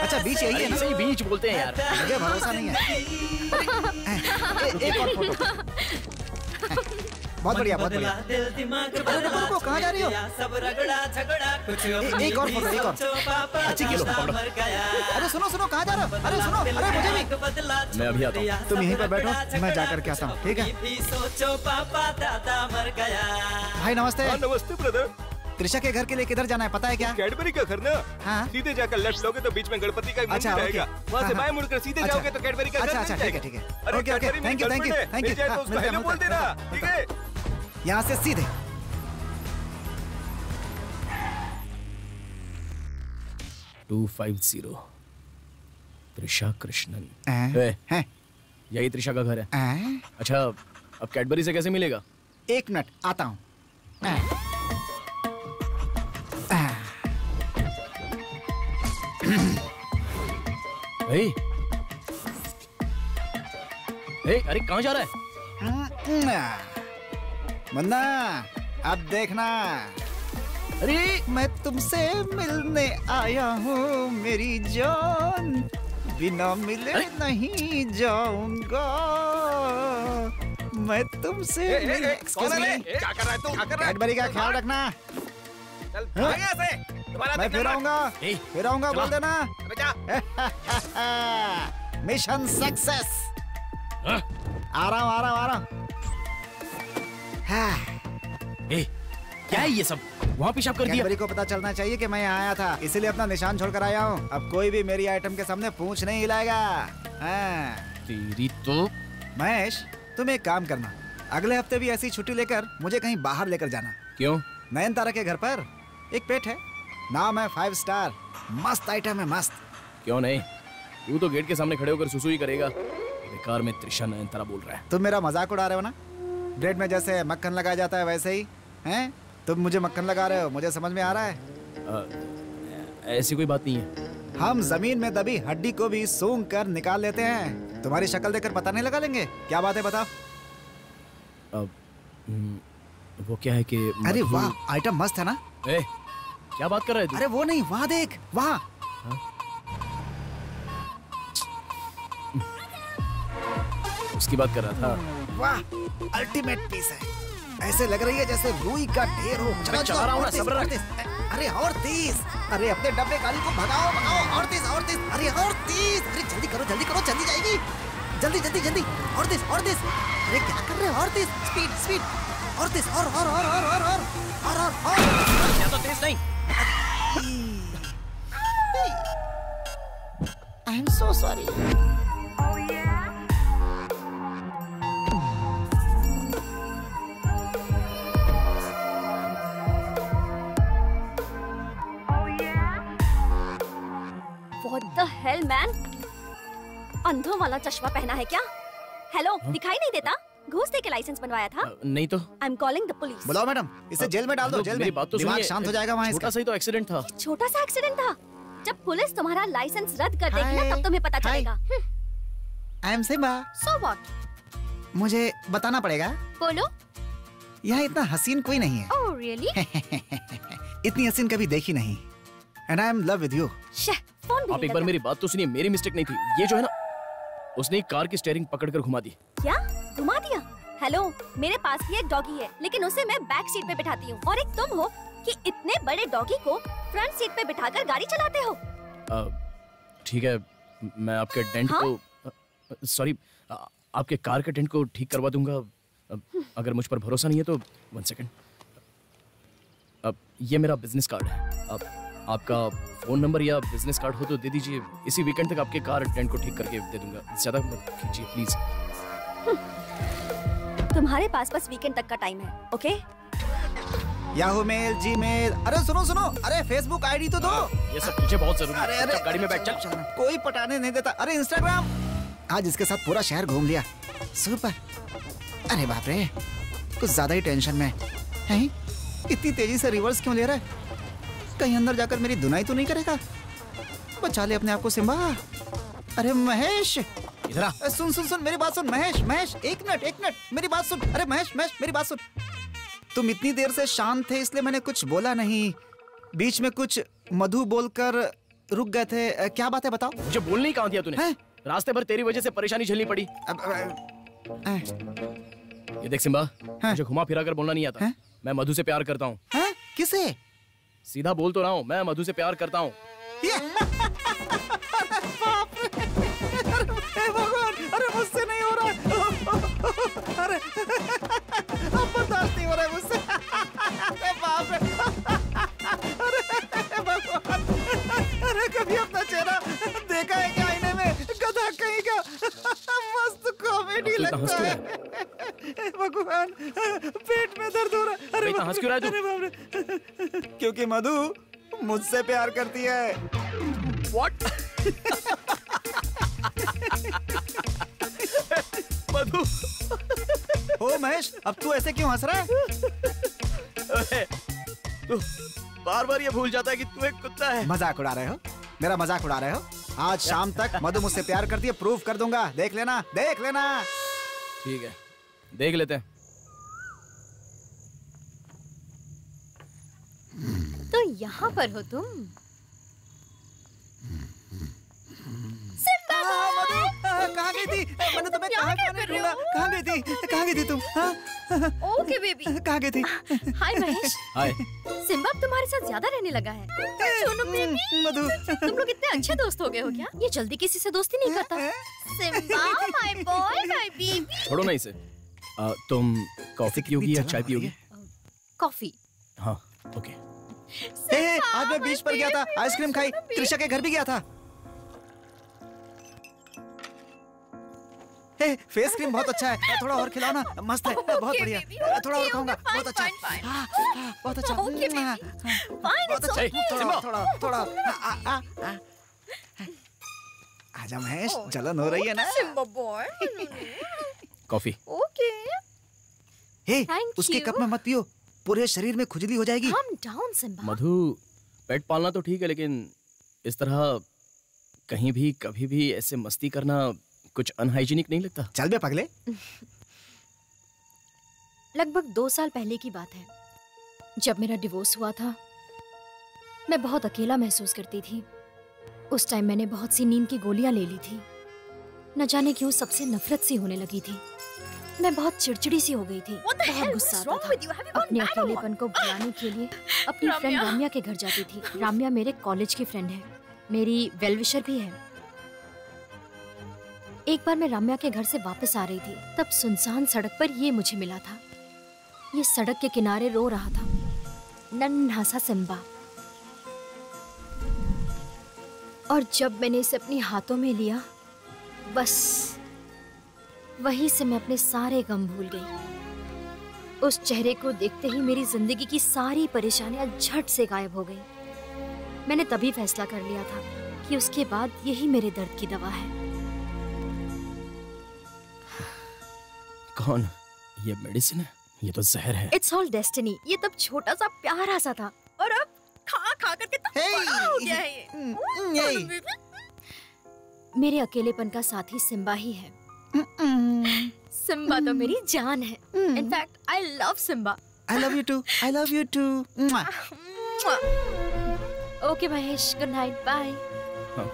अच्छा बीच यही है ना? सही बीच बोलते हैं यार। मुझे भरोसा नहीं है। एक और फोटो। बहुत बढ़िया, बहुत बढ़िया। रुको रुको, कहाँ जा रही हो? सब रगड़ा झगड़ा, कुछ एक और फोटो, एक और। अच्छी किलो पकड़ो। अरे सुनो सुनो, कहाँ जा रहे हो? अरे सुनो, अरे मुझे भी। मैं अभी आता हूँ। तुम यहीं पर बैठो, मैं जाकर के आता हूँ, ठीक है? सोचो पापा दादा मर गया। भाई नमस्ते। नमस्ते ब्रदर। त्रिशा के घर के लिए किधर जाना है पता है क्या? कैडबरी का घर ना? हाँ। सीधे जाकर लेफ्ट लोगे तो बीच में गणपति का एक अच्छा, मंदिर ओके। रहेगा, वहाँ से हाँ, बाएं मुड़कर सीधे अच्छा। जाओगे तो कैडबरी का घर अच्छा मिल अच्छा, ठीक है जाएगा। ठीक है। अरे okay okay, Cadbury thank you thank you thank you. मिल जाए तो उसको हेलो बोल देना, ठीक है? यहाँ से सीधे। टू 250 त्रिशा कृष्णन। हैं? यही त्रिशा का घर है। अच्छा अब कैडबरी से कैसे मिलेगा? एक मिनट आता हूँ। भाई अरे कहाँ जा रहा है? मुन्ना अब देखना, अरे मैं तुमसे मिलने आया हूँ मेरी जान, बिना मिले नहीं जाऊंगा मैं तुमसे। कौन है? क्या कर रहा है तू? क्या कर रहा है? कैडबरी का ख्याल रखना। चल भाग यहाँ से। तुम्हारा मैं फिर आऊंगा, फिर आऊंगा, बोल देना। अबे जा। Mission success. आ रहा हूँ आ रहा हूँ आ रहा हूँ। क्या है ये सब? वहाँ पेशाब कर दिया। कैडबरी को पता चलना चाहिए कि मैं यहाँ आया था, इसीलिए अपना निशान छोड़कर आया हूँ। अब कोई भी मेरी आइटम के सामने पूंछ नहीं हिलाएगा। हाँ। तेरी तो। महेश तुम एक काम करना, अगले हफ्ते भी ऐसी छुट्टी लेकर मुझे कहीं बाहर लेकर जाना। क्यों? नयनतारा के घर पर एक पेट है, नाम है 5 स्टार, मस्त आइटम है, मस्त। क्यों नहीं, तू तो गेट के सामने खड़े होकर सुसु ही करेगा। बेकार में त्रिशा नयनतारा बोल रहा है। तुम मेरा मजाक उड़ा रहे हो ना? ब्रेड में जैसे मक्खन लगाया जाता है वैसे ही हैं? तुम मुझे मक्खन लगा रहे हो, मुझे समझ में आ रहा है। ऐसी कोई बात नहीं है। हम जमीन में दबी हड्डी को भी सूंघ कर निकाल लेते हैं। तुम्हारी शक्ल देखकर पता नहीं लगा लेंगे? क्या बात है बताओ। अब वो क्या है कि अरे वाह, आइटम मस्त है ना? क्या बात कर रहे थे? अरे वो नहीं, वहाँ देख, वहाँ। उसकी बात कर रहा था। वाह, अल्टीमेट पीस है। ऐसे लग रही है जैसे रुई का ढेर हो। मैं चला रहा हूँ ना, सब्र रख। अरे और तेज, अरे अपने डब्बे गाड़ी को भगाओ भगाओ, और तेज और तेज, अरे और तेज, अरे जल्दी करो चली जाएगी, जल्दी जल्दी जल्दी, और तेज, अरे क्या कर रहे हो, और तेज, स्पीड स्पीड, और तेज, और क्या तो तेज नहीं। I am so sorry. What the hell, man? अंधों वाला चश्मा पहना है क्या? हेलो, दिखाई नहीं देता? घूस दे के लाइसेंस बनवाया था? नहीं तो। I'm calling the police. बुलाओ मैडम, इसे जेल में डाल दो, जेल में। मेरी बात तो दिमाग सुनिए। शांत हो जाएगा वहाँ। छोटा सा ही तो एक्सीडेंट था। छोटा सा एक्सीडेंट था। जब पुलिस तुम्हारा लाइसेंस रद्द कर देगी ना, तब तुम्हें पता चलेगा। I am Simba. So what? मुझे बताना पड़ेगा। बोलो। यहाँ इतना हसीन कोई नहीं है। Oh really? इतनी हसीन कभी देखी नहीं। And I am in love with you. Phone भी आप एक बार मेरी बात तो सुनिए, मेरी मिस्टेक नहीं थी। ये जो है ना, उसने कार की स्टीयरिंग पकड़कर घुमा दी। क्या? घुमा दिया? हेलो, मेरे पास भी एक डॉगी है, लेकिन उसे मैं बैक सीट पे बिठाती हूँ, और एक तुम हो कि इतने बड़े डॉगी को फ्रंट सीट पे बिठाकर गाड़ी चलाते हो। ठीक है, मैं आपके डेंट को, सॉरी, आपके कार के डेंट को ठीक करवा दूंगा। अगर मुझ पर भरोसा नहीं है तो 1 सेकंड। अब ये मेरा बिजनेस कार्ड है। अब आपका फोन नंबर या बिजनेस कार्ड हो तो दे दीजिए। इसी वीकेंड तक आपके कार डेंट को ठीक करके दे दूंगा। ज्यादा मत खींचिए प्लीज। तुम्हारे पास बस वीकेंड तक का टाइम है, ओके? याहू मेल, जीमेल, अरे सुनो, अरे फेसबुक आईडी तो दो। ये सब तुझे बहुत जरूरी है। अरे गाड़ी में बैठ चल। कोई पटाने नहीं देता। अरे इंस्टाग्राम, आज इसके साथ पूरा शहर घूम लिया। सुपर। अरे बाप रे, कुछ ज्यादा ही टेंशन में है। इतनी तेजी से रिवर्स क्यों ले रहा है? कहीं अंदर जाकर मेरी धुनाई तो नहीं करेगा? बचा ले अपने आप को सिम्बा। अरे महेश, इधर आ। सुन मेरी बात सुन। महेश, एक मिनट, मेरी बात सुन। अरे महेश, मेरी बात सुन। तुम इतनी देर से शांत थे, इसलिए मैंने कुछ बोला नहीं। बीच में कुछ मधु बोलकर रुक गए थे। क्या बात है बताओ? मुझे बोलने ही कहाँ दिया तूने? रास्ते भर तेरी वजह से परेशानी झेलनी पड़ी। ये देख सिम्बा, मुझे घुमा फिरा कर बोलना नहीं आता। मैं मधु से प्यार करता हूँ। किसे? सीधा बोल तो रहा हूँ, मैं मधु से प्यार करता हूँ। अरे मुझसे नहीं हो रहा। अरे अब बर्दाश्त नहीं हो रहा है मुझसे। अरे बाप रे, अरे भगवान, अरे कभी अपना चेहरा देखा है क्या आईने में? गधा कहीं का। मस्त कॉमेडी लगता है। भगवान, पेट में दर्द हो रहा है। अरे हंस क्यों रहा है तू? अरे बाप रे, क्योंकि मधु मुझसे प्यार करती है। What? मधु। ओ महेश, अब तू ऐसे क्यों हंस रहा है? तू बार बार ये भूल जाता है कि तू एक कुत्ता है। मजाक उड़ा रहे हो? मेरा मजाक उड़ा रहे हो? आज शाम तक मधु मुझसे प्यार करती है, प्रूफ कर दूंगा। देख लेना। ठीक है, देख लेते हैं। तो यहाँ पर हो तुम? कहाँ गई थी? मैंने तुम्हें कहाँ ढूंढा? कहाँ गई थी तुम? Okay baby. कहाँ गई थी? हाय महेश। हाय। सिम्बा तुम्हारे साथ ज्यादा रहने लगा है। मधु, तुम लोग इतने अच्छे दोस्त हो गए हो क्या? ये जल्दी किसी से दोस्ती नहीं करता। Simba, my boy, my baby. छोड़ो ना इसे। तुम कॉफी पियोगी या चाय पियोगी? कॉफी। हाँ, ओके। आज मैं बीच पर गया था, आइसक्रीम खाई, त्रिशा के घर भी गया था। फेस क्रीम बहुत अच्छा है, थोड़ा और खिलाओ ना। मस्त है, बहुत बढ़िया। थोड़ा और खाऊंगा, बहुत अच्छा। बहुत अच्छा। थोड़ा। आजा महेश, जलन हो रही है ना? कॉफी। ओके। उसके कप में मत पियो, पूरे शरीर में खुजली हो जाएगी। Calm down, Simba. मधु, पेट पालना तो ठीक है, लेकिन इस तरह कहीं भी कभी भी ऐसे मस्ती करना कुछ अनहाइजीनिक नहीं लगता? चल बे पगले। लगभग 2 साल पहले की बात है, जब मेरा डिवोर्स हुआ था। मैं बहुत अकेला महसूस करती थी। उस टाइम मैंने बहुत सी नींद की गोलियां ले ली थी। न जाने क्यों सबसे नफरत सी होने लगी थी। मैं बहुत चिड़चिड़ी सी हो गई थी। बहुत गुस्सा आता था। अपने अकेलेपन को भुलाने के लिए अपनी फ्रेंड राम्या के घर जाती थी। राम्या मेरे कॉलेज की फ्रेंड है, मेरी वेलविशर भी है। एक बार मैं राम्या के घर से वापस आ रही थी, तब सुनसान सड़क पर ये मुझे मिला था। ये सड़क के किनारे रो रहा था, नन्हा सा सिम्बा। और जब मैंने इसे अपने हाथों में लिया, बस वहीं से मैं अपने सारे गम भूल गई। उस चेहरे को देखते ही मेरी जिंदगी की सारी परेशानियां झट से गायब हो गई। मैंने तभी फैसला कर लिया था कि उसके बाद यही मेरे दर्द की दवा है। कौन? ये मेडिसिन है? ये तो जहर है। It's all destiny. ये तब छोटा सा प्यारा सा था और अब खा खा करके तो बड़ा हो गया है ये। मेरे अकेलेपन का साथी सिम्बा ही है। सिम्बा तो मेरी जान है। In fact I love Simba. I love you too. I love you too. Okay Mahesh, good night, bye.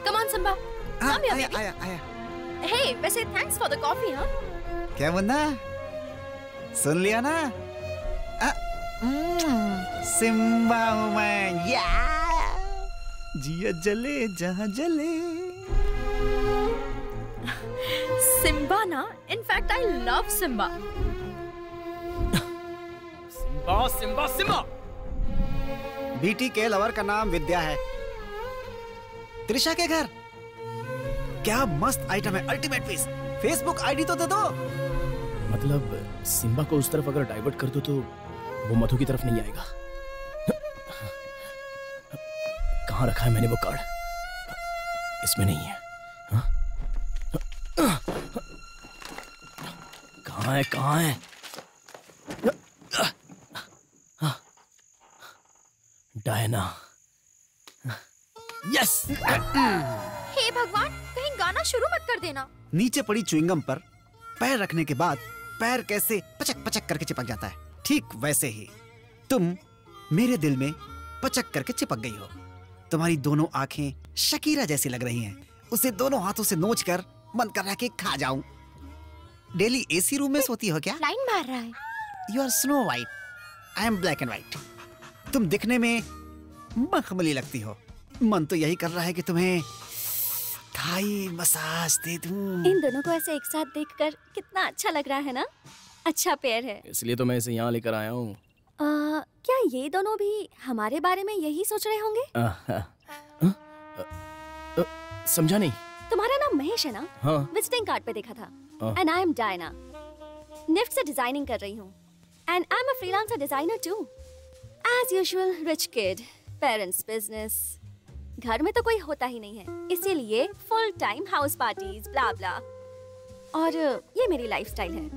Come on Simba, come here baby. आया। हे, वैसे थैंक्स फॉर द कॉफी। हाँ, क्या मुन्ना, सुन लिया ना? सिम्बा हूँ मैं। या जिया जले जहाँ जले। सिम्बा ना, in fact I love Simba. Simba Simba Simba. BT के लवर का नाम विद्या है। त्रिशा के घर। क्या मस्त आइटम है, अल्टीमेट पीस। फेसबुक आईडी तो दे दो। मतलब सिम्बा को उस तरफ अगर डाइवर्ट कर दो तो वो मधु की तरफ नहीं आएगा। कहाँ रखा है मैंने वो कार्ड? इसमें नहीं है। कहाँ है? डायना। यस। हे भगवान, कहीं गाना शुरू मत कर देना। नीचे पड़ी च्युइंगम पर पैर रखने के बाद पैर कैसे पचक पचक करके चिपक जाता है, ठीक वैसे ही तुम मेरे दिल में पचक करके चिपक गई हो। तुम्हारी दोनों आंखें शकीरा जैसी लग रही हैं। उसे दोनों हाथों से नोच कर मन कर रहा है कि खा जाऊं। डेली एसी रूम में सोती हो क्या? लाइन मार रहा है। You are snow white, I am black and white. तुम दिखने में मखमली लगती हो। मन तो यही कर रहा है कि तुम्हें थाई मसाज दे दूं। इन दोनों को ऐसे एक साथ देखकर कितना अच्छा लग रहा है ना? अच्छा पेयर है। इसलिए तो मैं इसे यहाँ लेकर आया हूँ। क्या ये दोनों भी हमारे बारे में यही सोच रहे होंगे? समझा नहीं। तुम्हारा नाम महेश है ना? हाँ। विजिटिंग कार्ड पे देखा था। And I am Diana, NIFT से डिजाइनिंग कर रही हूँ। And I am a freelancer designer too. As usual rich kid, parents business. घर में तो कोई होता ही नहीं है, इसीलिए full time house parties blah blah. और ये मेरी लाइफस्टाइल है।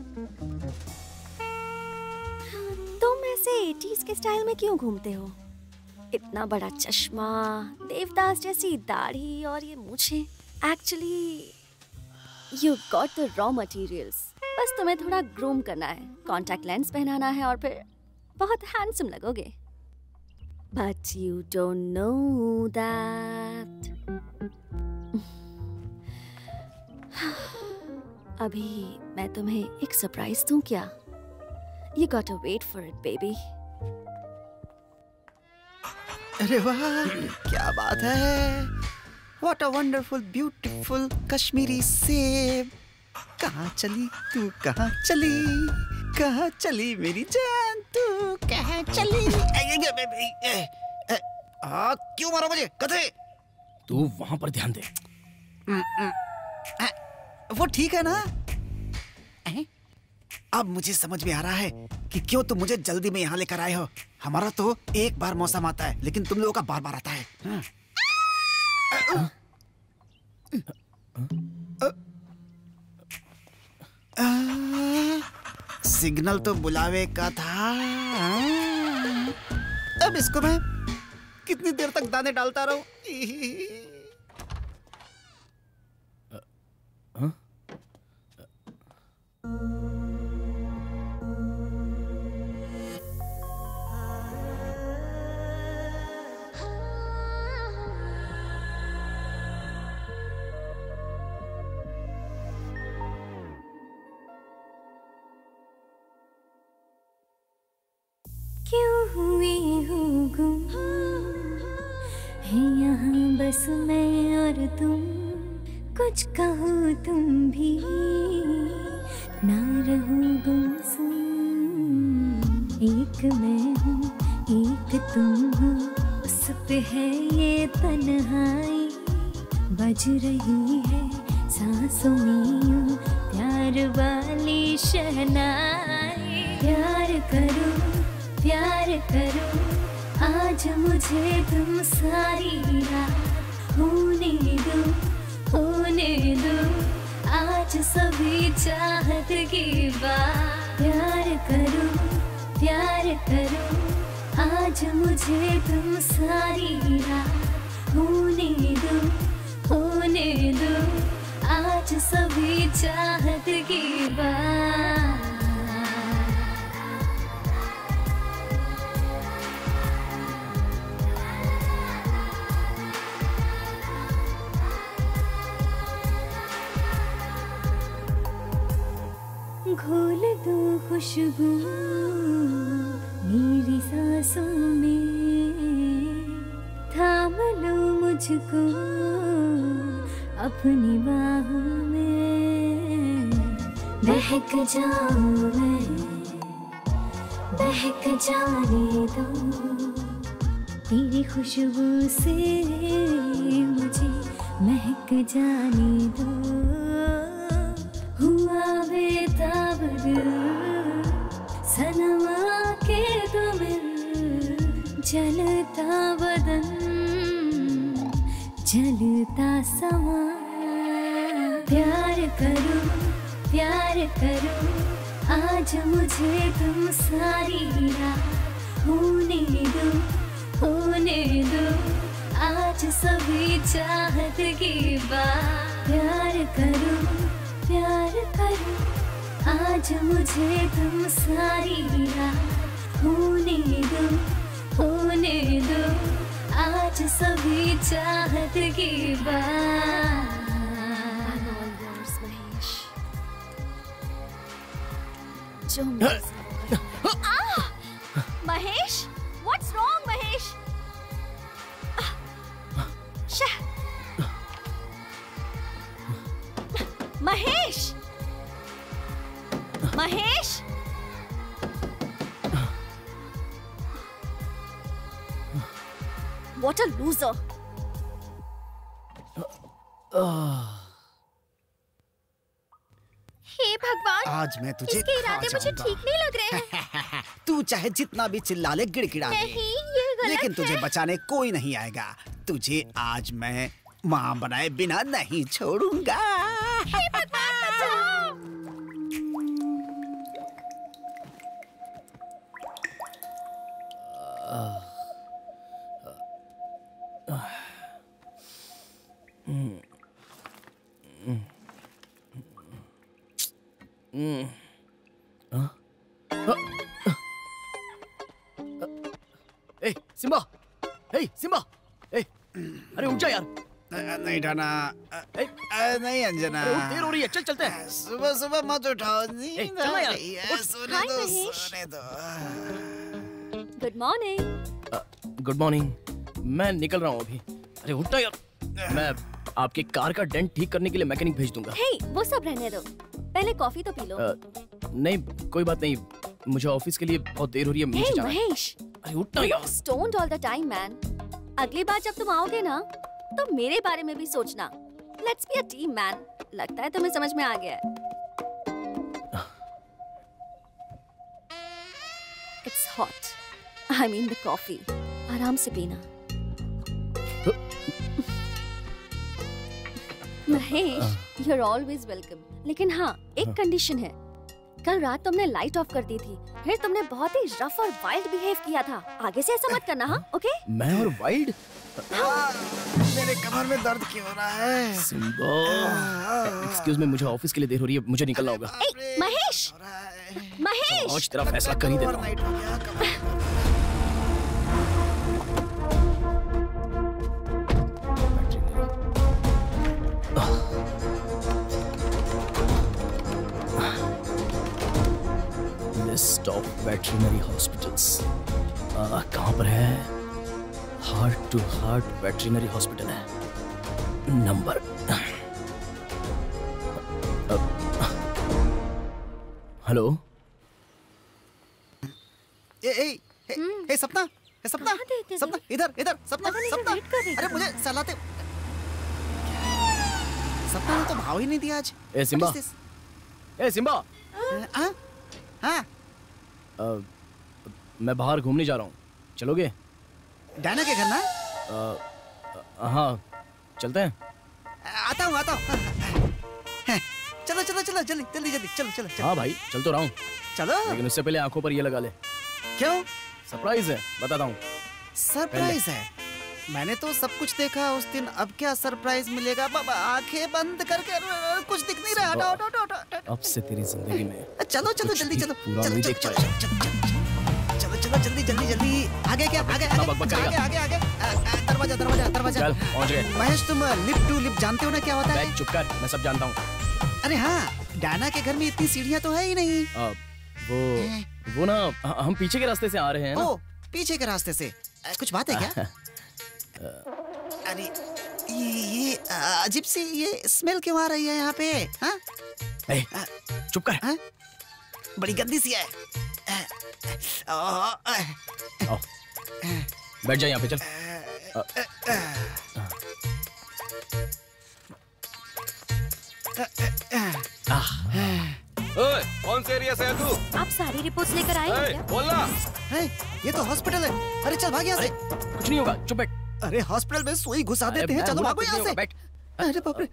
तुम ऐसे 80s के स्टाइल में क्यों घूमते हो? इतना बड़ा चश्मा, देवदास जैसी दाढ़ी और ये मूछें। Actually you got the raw materials. बस तुम्हें थोड़ा ग्रूम करना है, कॉन्टैक्ट लेंस पहनाना है और फिर बहुत हैंडसम लगोगे। But you don't know that. अभी मैं तुम्हें एक सरप्राइज दूं क्या? You gotta wait for it, baby. अरे वाह, क्या बात है। What a wonderful, beautiful Kashmiri सेब। कहाँ चली तू, कहाँ चली, कहाँ चली मेरी जान तू, कहाँ चली? क्यों मारो मुझे कथे? तू वहां पर ध्यान दे। वो ठीक है ना? अब मुझे समझ में आ रहा है कि क्यों तुम मुझे जल्दी में यहाँ लेकर आए हो। हमारा तो एक बार मौसम आता है, लेकिन तुम लोगों का बार बार आता है। सिग्नल तो बुलावे का था। अब इसको मैं कितनी देर तक दाने डालता रहूं? हुई हूँ गुम, है यहाँ बस मैं और तुम, कुछ कहो तुम भी ना रहो गुमसुम। एक मैं हूँ एक तुम हो, उस पे है ये तन्हाई, बज रही है सांसों में यूं प्यार वाली शहनाई। प्यार करो आज मुझे तुम सारी रात, होने दो आज सभी चाहत की बात। प्यार करो आज मुझे तुम सारी रात, होने दो आज सभी चाहत की बात। घोल दो खुशबू मेरी सांसों में, थाम लो मुझको अपनी बाहों में। बहक जाऊं मैं, बहक जाने दो, तेरी खुशबू से मुझे महक जाने दो। हुआ बेताब दिल सनम आके तो मिल, जलता बदन जलता समा। प्यार करो आज मुझे तुम सारी रात, होने दो आज सभी चाहत की बात। प्यार करो आज मुझे तुम सारी रात, होने दो आज सभी चाहत की बात। Mahesh, what's wrong, Mahesh? Mahesh, Mahesh, what a loser! हे भगवान, आज मैं तुझे इसके इरादे मुझे ठीक नहीं लग रहे हैं। तू चाहे जितना भी चिल्ला ले गिड़गिड़ा ले, नहीं, ये गलत लेकिन तुझे है। बचाने कोई नहीं आएगा। तुझे आज मैं माँ बनाए बिना नहीं छोड़ूंगा। हे भगवान, बचाओ। ए सिम्बा, सिम्बा, अरे उठ जा यार। नहीं ठाना, नहीं अंजना, देर हो रही है, चल चलते हैं। सुबह सुबह मत उठाओ, नींद चलना आ यार, रही है। उठ। सोने दो, सोने दो। Good morning. Good morning. मैं निकल रहा हूँ अभी। अरे उठना यार। मैं आपके कार का डेंट ठीक करने के लिए मैकेनिक भेज दूंगा। हे, वो सब रहने दो, पहले कॉफी तो पी लो। नहीं कोई बात नहीं, मुझे ऑफिस के लिए बहुत देर हो रही है, मुझे जाना है। महेश, अरे उठना यार। Stoned all the time man. अगली बार जब तुम आओगे ना, तो मेरे बारे में भी सोचना। Let's be a team man. लगता है तुम्हें समझ में आ गया है। It's hot, I mean the coffee. आराम से पीना। Mahesh, you are always welcome. लेकिन हाँ, एक कंडीशन है। कल रात तुमने लाइट ऑफ कर दी थी, फिर तुमने बहुत ही रफ और वाइल्ड बिहेव किया था। आगे से ऐसा मत करना, हाँ? ओके? मैं और वाइल्ड? मेरे कमर में दर्द क्यों हो रहा है? सिम्बा, एक्सक्यूज मी, मुझे ऑफिस के लिए देर हो रही है, मुझे निकलना होगा। महेश, महेश, आज तेरा फैसला कर ही देता हूँ। Miss list of veterinary hospitals. कहाँ पर है? Heart to heart veterinary hospital है। Number hello. ए सपना, सपना, सपना, इधर इधर, सपना, सपना। अरे मुझे सलाते। सपना ने तो भाव ही नहीं दिया आज। ए सिम्बा, ए सिम्बा। हाँ। मैं बाहर घूमने जा रहा हूँ, चलोगे? डायना के घर ना? हाँ, चलते हैं। आता हूँ, आता हूँ। चलो चलो चलो, जल्दी जल्दी जल्दी, चलो चलो चलो। हाँ भाई, चल तो रहा हूँ। चलो। लेकिन उससे पहले आंखों पर ये लगा ले। क्यों? सरप्राइज है, बताता हूँ। सरप्राइज है? मैंने तो सब कुछ देखा उस दिन, अब क्या सरप्राइज मिलेगा? बाबा आंखें बंद करके कुछ दिख नहीं रहा। हटाओ हटाओ हटाओ। अब से तेरी जिंदगी में चलो चलो जल्दी चलो। पूरा नहीं देख पाएगा। चलो चलो जल्दी जल्दी जल्दी। आगे क्या? आगे आगे आगे आगे। दरवाजा दरवाजा दरवाजा। चल पहुंच गए। महेश, तुम लिप टू लिप जानते हो ना क्या होता है? चुप कर, मैं सब जानता हूँ। अरे हाँ, डायना के घर में इतनी सीढ़ियाँ तो है ही नहीं। वो ना, हम पीछे के रास्ते से आ रहे हैं ना। ओ, पीछे के रास्ते से। कुछ बात है क्या? अरे ये अजीब सी ये स्मेल क्यों आ रही है यहाँ पे? हाँ? चुप कर। हाँ? बड़ी गंदी सी है। बैठ जा यहाँ पे, चल। ओए, कौन से एरिया से है तू? आप सारी रिपोर्ट्स लेकर आए हैं क्या? बोलना। ये तो हॉस्पिटल है। अरे चल भाग यहाँ से। कुछ नहीं होगा, चुप बैठ। अरे हॉस्पिटल में सुई घुसा देते हैं, चलो भागो यहाँ से। बैठ। अरे बाप रे।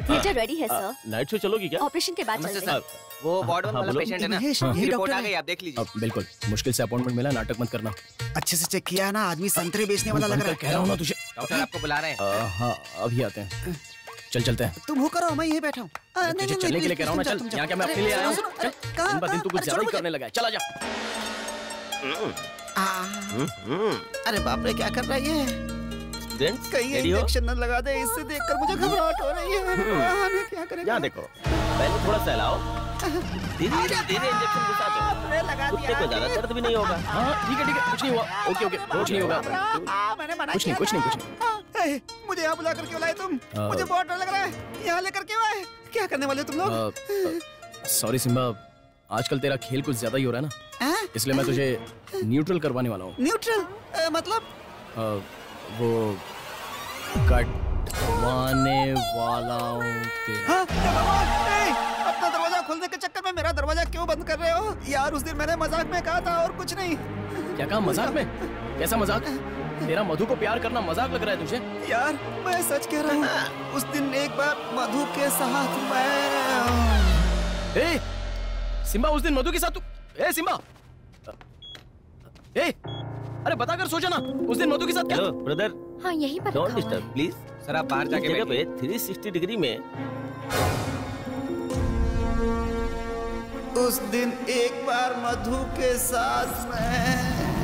थिएटर रेडी है सर। नाइट शो चलोगी क्या? ऑपरेशन के बाद चलते हैं। वो वार्ड 1 वाला पेशेंट है ना? ये रिपोर्ट आ गई, आप देख लीजिए। बिल्कुल, मुश्किल से अपॉइंटमेंट मिला, नाटक मत करना। अच्छे से चेक किया है ना? आदमी संतरे बेचने वाला लग रहा है। कह रहा हूँ ना तुझे। डॉक्टर आपको बुला रहे हैं। हाँ, अभी आते हैं। चल चलते हैं। तुम हो करो, मैं यहीं बैठा हूँ। तुझे चलने के लिए कह रहा हूँ ना, चल। यहाँ क्या मैं अपने लिए आया हूँ? चल, दिन ब दिन तू कुछ ज्यादा ही करने लगा है। चला जा। अरे बाप रे, क्या कर रहा है ये? कहीं इंजेक्शन न लगा दे, इससे देखकर मुझे घबराहट हो रही है। क्या करेगा? यहाँ देखो, पहले थोड़ा सहलाओ, धीरे धीरे इंजेक्शन घुसा दो। कुत्ते को ज्यादा दर्द भी नहीं होगा। हाँ ठीक है, कुछ नहीं हुआ। ओके ओके, कुछ नहीं होगा। मैंने मना कुछ नहीं, कुछ नहीं, कुछ नहीं। मुझे यहाँ बुला कर क्यों लाए तुम? मुझे बहुत डर लग रहा है। यहाँ लेकर क्यों आए? क्या करने वाले तुम लोग? सॉरी सिम्बा, आजकल तेरा खेल कुछ ज्यादा ही हो रहा है ना, इसलिए मैं तुझे न्यूट्रल करवाने वाला हूँ। न्यूट्रल मतलब? वो कटवाने वाला हूँ। अपना दरवाजा खोलने के चक्कर में मेरा दरवाजा क्यों बंद कर रहे हो यार? उस दिन मैंने मजाक में कहा था और कुछ नहीं। क्या कहा? मजाक में? कैसा मजाक? तेरा मधु को प्यार करना मजाक लग रहा है तुझे? यार मैं सच कह रहा हूँ, उस दिन एक बार मधु के साथ मैं। सिम्बा, उस दिन मधु के साथ तू? सिम्बा, अरे बता कर सोचा ना, उस दिन मधु के साथ क्या? Hello brother. हाँ, यहीं पर डोंट डिस्टर्ब प्लीज। सर आप बाहर जाके जगह पे 360 डिग्री में। उस दिन एक बार मधु के साथ मैं।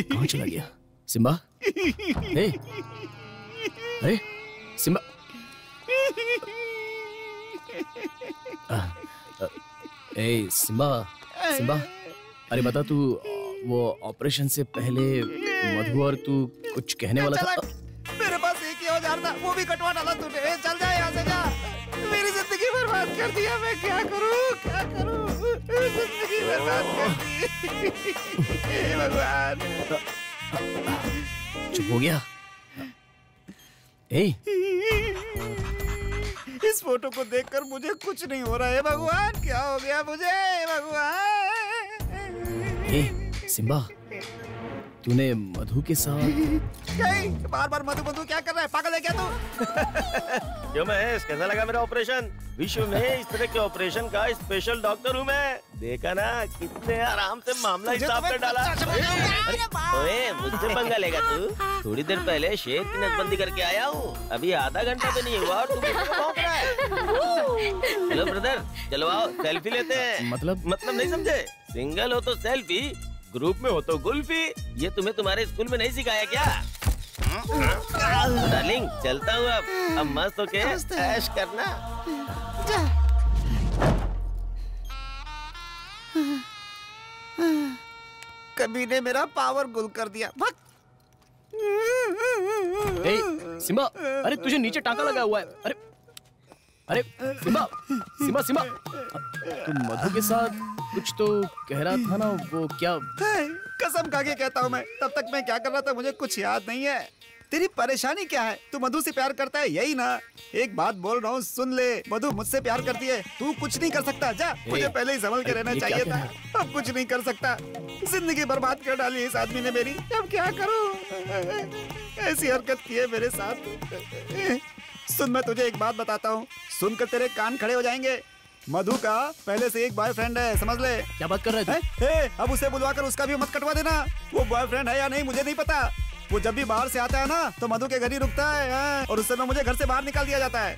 कहाँ चला गया सिम्बा? अरे सिम्बा, सिम्बा, सिम्बा, अरे बता, तू वो ऑपरेशन से पहले मधु और तू कुछ कहने वाला था? मेरे पास एक ही औजार था, वो भी कटवा डाला तूने। चल जा यहाँ से, जा। मेरी जिंदगी बर्बाद कर दिया। मैं क्या करूँ, क्या करूँ? जिंदगी बर्बाद कर दी। हे भगवान। चुप हो गया? इस फोटो को देखकर मुझे कुछ नहीं हो रहा है। भगवान, क्या हो गया मुझे? भगवान। सिम्बा, तूने मधु के साथ बार बार मधु मधु क्या कर रहा है? पागल है क्या तू? क्यों महेश, कैसा लगा मेरा ऑपरेशन? विश्व में इस तरह के ऑपरेशन का स्पेशल डॉक्टर हूँ मैं। देखा ना कितने आराम से मामला हिसाब कर डाला। ओए मुझसे पंगा लेगा तू? थोड़ी देर पहले शेर की नसबंदी करके आया हूँ, अभी आधा घंटा भी नहीं हुआ और तू भौंक रहा है। हेलो ब्रदर, चलो आओ सेल्फी लेते हैं। मतलब नहीं समझे? सिंगल हो तो सेल्फी, ग्रुप में हो तो गुल्फी। ये तुम्हें तुम्हारे स्कूल में नहीं सिखाया क्या? डार्लिंग चलता हूँ अब मस्त होके ऐश करना। कभी ने मेरा पावर गुल कर दिया। सिम्बा, अरे तुझे नीचे टांका लगा हुआ है। अरे अरे सिम्बा सिम्बा सिम्बा, तुम मधु के साथ कुछ तो कह रहा था ना, वो क्या? कसम खा के कहता हूँ मैं, तब तक मैं क्या कर रहा था मुझे कुछ याद नहीं है। तेरी परेशानी क्या है? तू मधु से प्यार करता है यही ना? एक बात बोल रहा हूँ सुन ले, मधु मुझसे प्यार करती है, तू कुछ नहीं कर सकता। जा, मुझे पहले ही संभल के रहना चाहिए था। अब कुछ नहीं कर सकता, जिंदगी बर्बाद कर डाली इस आदमी ने मेरी। अब क्या करूँ? ऐसी हरकत की है मेरे साथ। सुन, मैं तुझे एक बात बताता हूँ, सुनकर तेरे कान खड़े हो जाएंगे। मधु का पहले से एक बॉयफ्रेंड है, समझ ले। क्या बात कर रहे थे? अब उसे बुलवाकर उसका भी मत कटवा देना। वो बॉयफ्रेंड है या नहीं मुझे नहीं पता। वो जब भी बाहर से आता है ना तो मधु के घर ही रुकता है, और उस समय मुझे घर से बाहर निकाल दिया जाता है,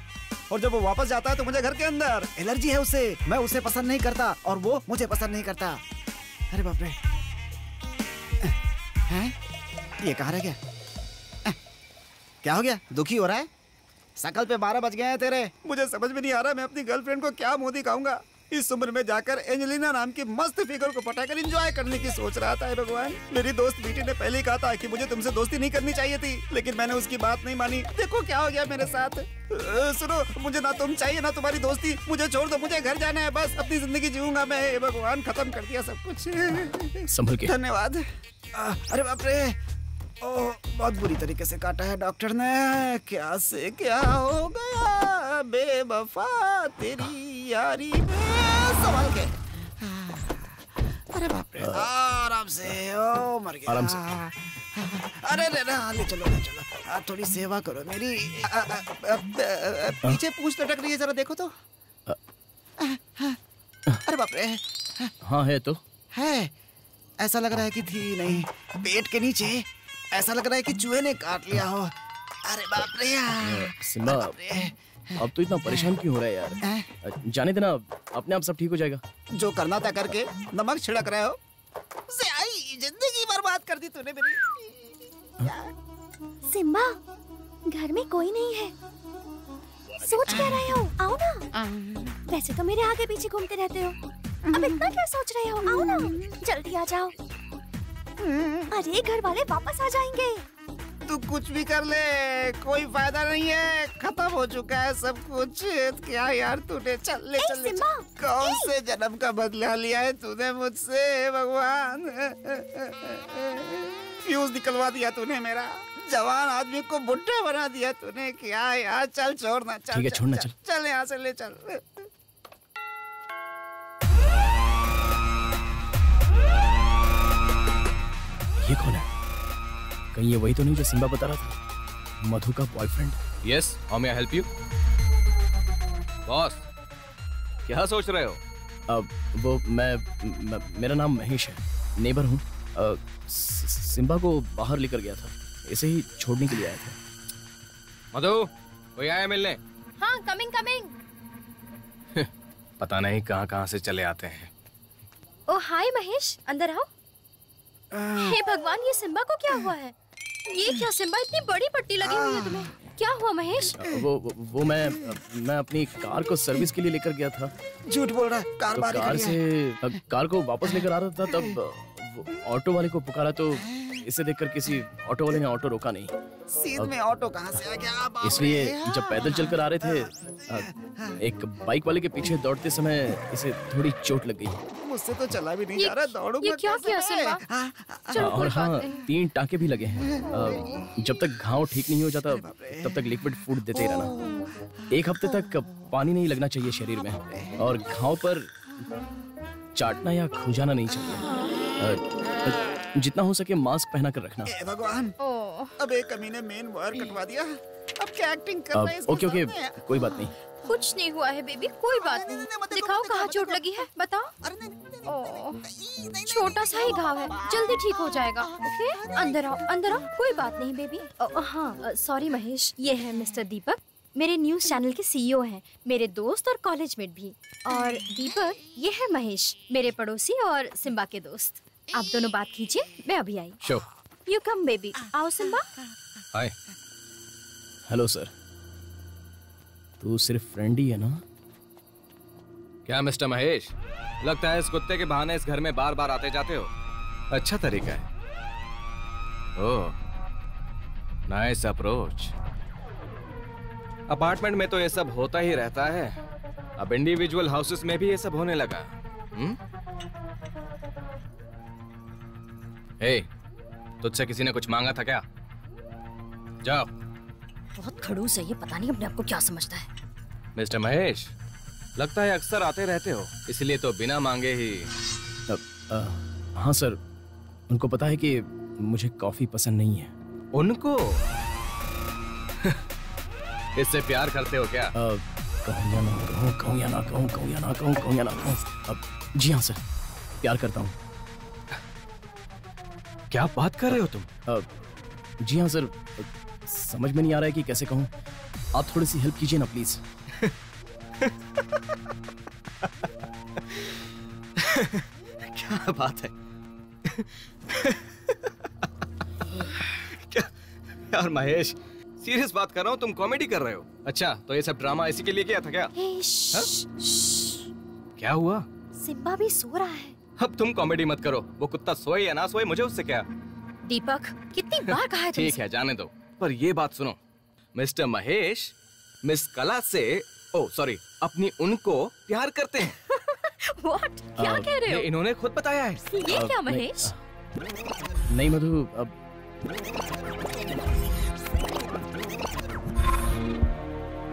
और जब वो वापस जाता है तो मुझे घर के अंदर। एलर्जी है उसे, मैं उसे पसंद नहीं करता और वो मुझे पसंद नहीं करता। अरे बाप रे, हैं? ये कहाँ रह गया? क्या हो गया? दुखी हो रहा है? शकल पे 12 बज गए हैं तेरे। मुझे समझ में नहीं आ रहा मैं अपनी गर्लफ्रेंड को क्या मुंह दिखाऊंगा। इस उम्र में जाकर एंजेलिना नाम की मस्त फिगर को पटाकर एंजॉय करने की सोच रहा था। भगवान, मेरी दोस्त बीटी ने पहले ही कहा था कि मुझे तुमसे दोस्ती नहीं करनी चाहिए थी, लेकिन मैंने उसकी बात नहीं मानी। देखो क्या हो गया मेरे साथ। सुनो, मुझे ना तुम चाहिए ना तुम्हारी दोस्ती। मुझे छोड़ दो, मुझे घर जाना है, बस अपनी जिंदगी जीऊंगा मैं। भगवान, खत्म कर दिया सब कुछ। संभल के। धन्यवाद। अरे बाप रे, ओह, बहुत बुरी तरीके से काटा है डॉक्टर ने। क्या से क्या हो गया बेवफा तेरी यारी में। संभाल के। अरे बाप रे, आराम से। ओ मर गया। आराम से। अरे ले चलो ले चलो, थोड़ी सेवा करो मेरी। पीछे पूंछ लटक रही है, जरा देखो तो। अरे बाप रे। हाँ है तो है, ऐसा लग रहा है कि थी नहीं। पेट के नीचे ऐसा लग रहा है कि चूहे ने काट लिया हो। अरे बाप रे यार। सिम्बा, अब तो इतना परेशान क्यों हो रहा है यार? जाने देना, अपने आप सब ठीक हो जाएगा। जो करना था करके नमक छिड़क रहे हो। से आई जिंदगी बर्बाद कर दी तूने मेरी। सिम्बा, घर में कोई नहीं है। सोच क्या रहे हो? आओ ना। वैसे तो मेरे आगे पीछे घूमते रहते हो, अब इतना क्या सोच रहे हो? आओ ना, जल्दी आ जाओ। अरे घर वाले वापस आ जाएंगे। तू कुछ भी कर ले, कोई फायदा नहीं है, खत्म हो चुका है सब कुछ। क्या यार तूने, चल ले चल ले। कौन से जन्म का बदला लिया है तूने मुझसे भगवान। फ्यूज निकलवा दिया तूने मेरा। जवान आदमी को बुढ़ा बना दिया तूने। क्या यार, चल छोड़ना। चल ठीक है, छोड़ना। चल चल यहाँ से ले चल। ये कौन है? कहीं ये वही तो नहीं जो सिम्बा बता रहा था, मधु का boyfriend? Yes, how may I help you? Boss, क्या सोच रहे हो? वो मेरा नाम महेश है, नेबर हूँ। सिम्बा को बाहर लेकर गया था, इसे ही छोड़ने के लिए आया था। मधु, कोई आया मिलने? हाँ, कमिंग कमिंग। पता नहीं कहाँ से चले आते हैं। ओ हाय महेश, अंदर आओ। हे भगवान, ये सिम्बा को क्या हुआ है? ये क्या सिम्बा, इतनी बड़ी पट्टी लगी हुई है तुम्हें? क्या हुआ महेश? वो मैं अपनी कार को सर्विस के लिए लेकर गया था। झूठ बोल रहा है, कार को वापस लेकर आ रहा था, तब ऑटो वाले को पुकारा तो इसे देखकर किसी ऑटो वाले ने ऑटो रोका नहीं। सीध में ऑटो कहाँ से आ गया? इसलिए जब पैदल चलकर आ रहे थे, एक बाइक वाले के पीछे दौड़ते समय इसे थोड़ी चोट लग गई। मुझसे तो चला भी नहीं जा रहा, दौड़ूंगा ये क्या किया सिम्बा? और हाँ, 3 टाँके भी लगे हैं। जब तक घाव ठीक नहीं हो जाता तब तक लिक्विड फूड देते रहना। 1 हफ्ते तक पानी नहीं लगना चाहिए शरीर में, और घाव पर चाटना या खुजाना नहीं चाहिए। जितना हो सके मास्क पहना कर रखना। ए भगवान, अब एक कमीने मेन वायर कटवा दिया। अब क्या एक्टिंग कर रहे हैं इसके ओके ओके, सामने? कोई बात नहीं। कुछ नहीं हुआ है बेबी, कोई बात नहीं। दिखाओ कहाँ चोट लगी है, बताओ। ओह, छोटा सा ही घाव है, जल्दी ठीक हो जाएगा। ओके, अंदर आओ, अंदर आओ। कोई बात नहीं बेबी। हाँ सॉरी महेश, ये है मिस्टर दीपक, मेरे न्यूज चैनल के सीईओ हैं, मेरे दोस्त और कॉलेजमेट भी। और दीपक, ये है महेश, मेरे पड़ोसी और सिम्बा के दोस्त। आप दोनों बात कीजिए, मैं अभी आई। श्योर। यू कम बेबी, आओ सिम्बा। हाय। Hello sir. तू सिर्फ फ्रेंड ही है ना? क्या मिस्टर महेश, लगता है इस कुत्ते के बहाने इस घर में बार बार आते जाते हो। अच्छा तरीका है। ओह, नाइस अप्रोच। अपार्टमेंट में तो ये सब होता ही रहता है, अब इंडिविजुअल हाउसेस में भी ये सब होने लगा। हे, तुझसे किसी ने कुछ मांगा था क्या? जाओ। बहुत खड़ूस है ये, पता नहीं अपने आप को क्या समझता है। मिस्टर महेश, लगता है अक्सर आते रहते हो, इसलिए तो बिना मांगे ही। हाँ सर, उनको पता है कि मुझे कॉफी पसंद नहीं है। उनको? इससे प्यार करते हो क्या? कहूँ या ना कहूँ, कहूँ या ना कहूँ, कहूँ या ना कहूँ, कहूँ या ना कहूँ। जी हाँ सर, प्यार करता हूँ। क्या बात कर रहे हो तुम? जी हाँ सर, समझ में नहीं आ रहा है कि कैसे कहूँ। आप थोड़ी सी हेल्प कीजिए ना प्लीज। क्या बात है? क्या यार महेश, सीरियस बात कर रहा हूँ, तुम कॉमेडी कर रहे हो? अच्छा, तो ये सब ड्रामा इसी के लिए किया था क्या? क्या हुआ? सिम्बा भी सो रहा है। अब तुम कॉमेडी मत करो, वो कुत्ता सोए या ना सोए मुझे उससे क्या। दीपक, कितनी बार कहा है तुमसे? ठीक है, जाने दो, पर ये बात सुनो। मिस्टर महेश मिस कला से, ओ सॉरी, अपनी उनको प्यार करते हैं। What? क्या कह रहे हो? इन्होंने खुद बताया है। ये क्या महेश? नहीं मधु, अब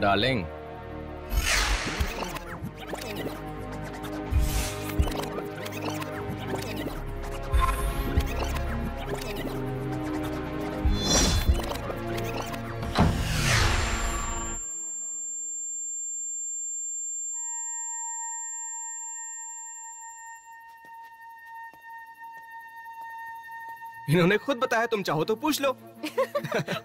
डार्लिंग, इन्होंने खुद बताया, तुम चाहो तो पूछ लो।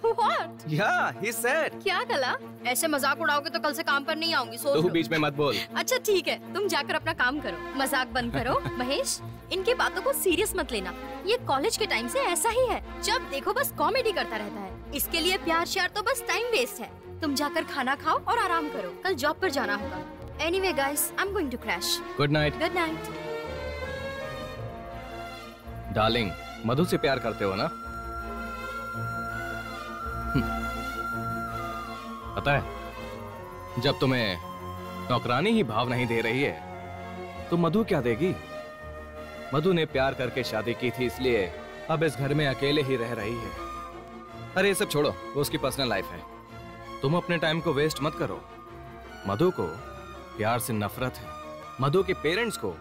What? Yeah, he said. क्या कला? ऐसे मजाक उड़ाओगे तो कल से काम पर नहीं आऊंगी, सोच तू लो। बीच में मत बोल। अच्छा ठीक है, तुम जाकर अपना काम करो, मजाक बंद करो। महेश, इनकी बातों को सीरियस मत लेना, ये कॉलेज के टाइम से ऐसा ही है, जब देखो बस कॉमेडी करता रहता है। इसके लिए प्यार श्यार तो बस टाइम वेस्ट है। तुम जाकर खाना खाओ और आराम करो, कल जॉब पर जाना होगा। Anyway guys, I'm going to crash. Good night. Good night. Darling, Madhu से प्यार करते हो ना? पता है, जब तुम्हें नौकरानी ही भाव नहीं दे रही है तो मधु क्या देगी? मधु ने प्यार करके शादी की थी, इसलिए अब इस घर में अकेले ही रह रही है। अरे ये सब छोड़ो, वो उसकी पर्सनल लाइफ है, तुम अपने टाइम को वेस्ट मत करो। मधु को प्यार से नफरत है, मधु के पेरेंट्स को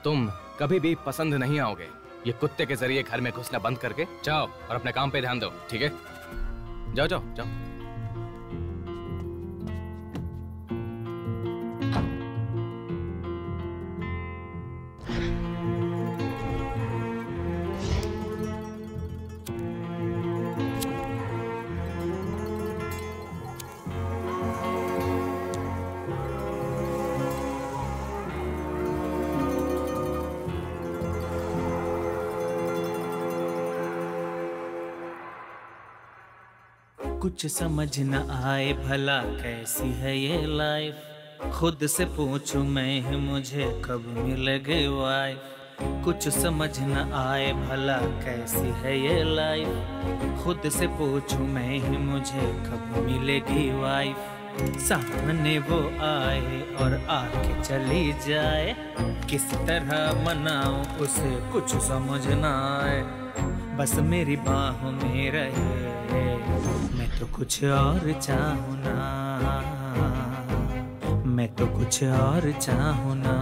तुम कभी भी पसंद नहीं आओगे। ये कुत्ते के जरिए घर में घुसना बंद करके जाओ और अपने काम पे ध्यान दो, ठीक है? जाओ जाओ जाओ। कुछ समझ न आए भला कैसी है ये लाइफ, खुद से पूछूं मैं मुझे कब मिलेगी वाइफ। कुछ समझ न आए भला कैसी है ये लाइफ, खुद से पूछूं मैं मुझे कब मिलेगी वाइफ। सामने वो आए और आके चली जाए, किस तरह मनाऊं उसे कुछ समझ न आए। बस मेरी बाहों में रहे, मैं तो कुछ और चाहूं ना, मैं तो कुछ और चाहूं ना।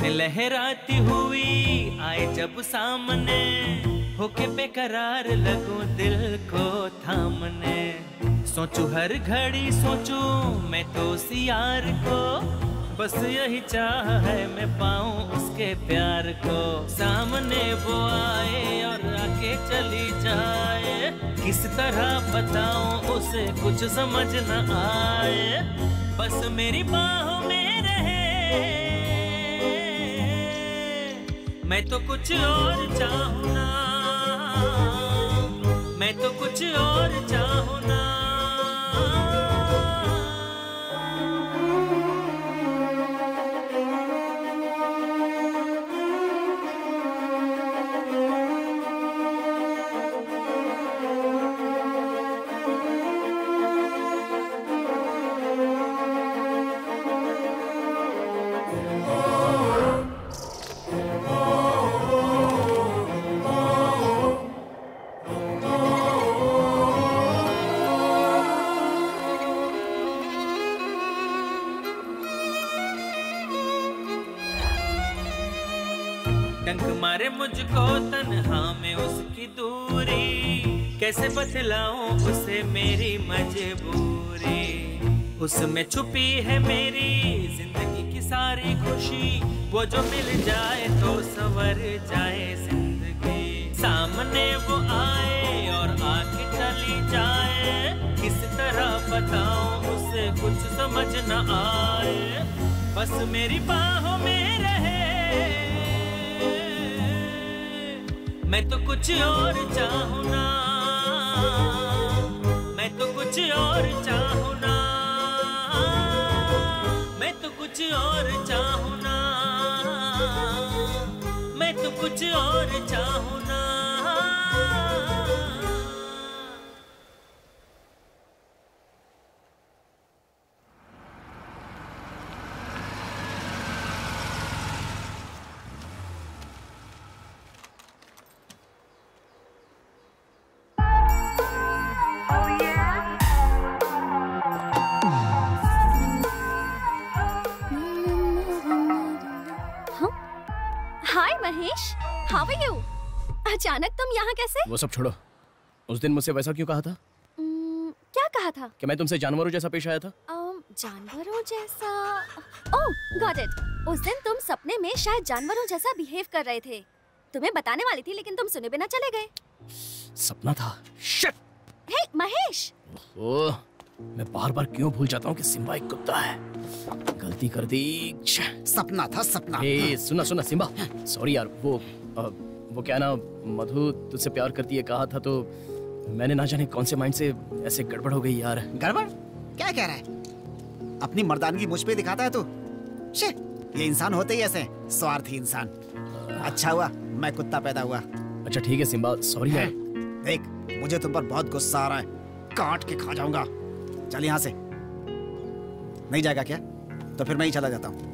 कितने लहराती हुई आए जब सामने, होके बेकरार लगूं दिल को थामने। सोचूं हर घड़ी सोचूं मैं तो उसी यार को, बस यही चाह है मैं पाऊं उसके प्यार को। सामने वो आए और आके चली जाए, किस तरह बताऊं उसे कुछ समझ न आए। बस मेरी बाहों में रहे, मैं तो कुछ और चाहूं ना, मैं तो कुछ और चाहूं ना। डंक मारे मुझको तन्हा में उसकी दूरी, कैसे बतलाऊं उसे मेरी मजबूरी। उसमें छुपी है मेरी जिंदगी की सारी खुशी, वो जो मिल जाए तो संवर जाए जिंदगी। सामने वो आए और आके चली जाए, किस तरह बताऊं उसे कुछ समझ न आए। बस मेरी बाहों में रहे, मैं तो कुछ और चाहूं ना, मैं तो कुछ और चाहूं ना, मैं तो कुछ और चाहूं ना, मैं तो कुछ और चाहूं ना। हाय महेश, हाउ आर यू? अचानक तुम यहाँ कैसे? वो सब छोड़ो, उस दिन मुझसे वैसा क्यों कहा था? क्या कहा था? कि मैं तुमसे जानवरों जैसा पेश आया था? जानवरों जैसा? ओह, गॉट इट। उस दिन तुम सपने में शायद जानवरों जैसा बिहेव कर रहे थे। तुम्हें बताने वाली थी लेकिन तुम सुने बिना चले गए। सपना था। शिट! हे महेश! ओह, मैं बार बार क्यों भूल जाता हूँ कि सिम्बा एक कुत्ता है। गलती कर दी। सपना था, सपना। सुना सुना सिम्बा, सॉरी यार, वो क्या ना, मधु तुझसे प्यार करती है कहा था तो मैंने ना जाने कौन से माइंड से ऐसे गड़बड़ हो गई यार। गड़बड़? क्या कह रहा है? अपनी मर्दानगी मुझ पे दिखाता है तू। ये इंसान होते ही ऐसे स्वार्थी इंसान। अच्छा हुआ मैं कुत्ता पैदा हुआ। अच्छा ठीक है सिम्बा, सॉरी यार। देख, मुझे तुम पर बहुत गुस्सा आ रहा है, काट के खा जाऊंगा। चल यहाँ से। नहीं जाएगा क्या? तो फिर मैं ही चला जाता हूँ।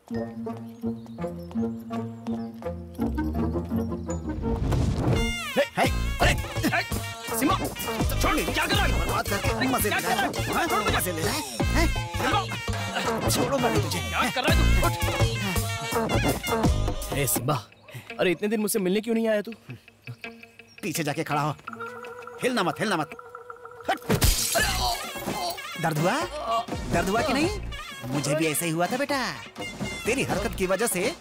सिम्बा, छोड़, क्या कर रहा है? बात करके मजे ले रहा है, मजे ले रहा है। छोड़ो मैं तुझे। क्या कर रहा है तू? ए सिम्बा, अरे इतने दिन मुझसे मिलने क्यों नहीं आया तू? पीछे जाके खड़ा हो, हिलना मत, हिलना मत। दर्द हुआ? दर्द हुआ कि नहीं? मुझे भी ऐसा ही हुआ था बेटा। तेरी हरकत की वजह से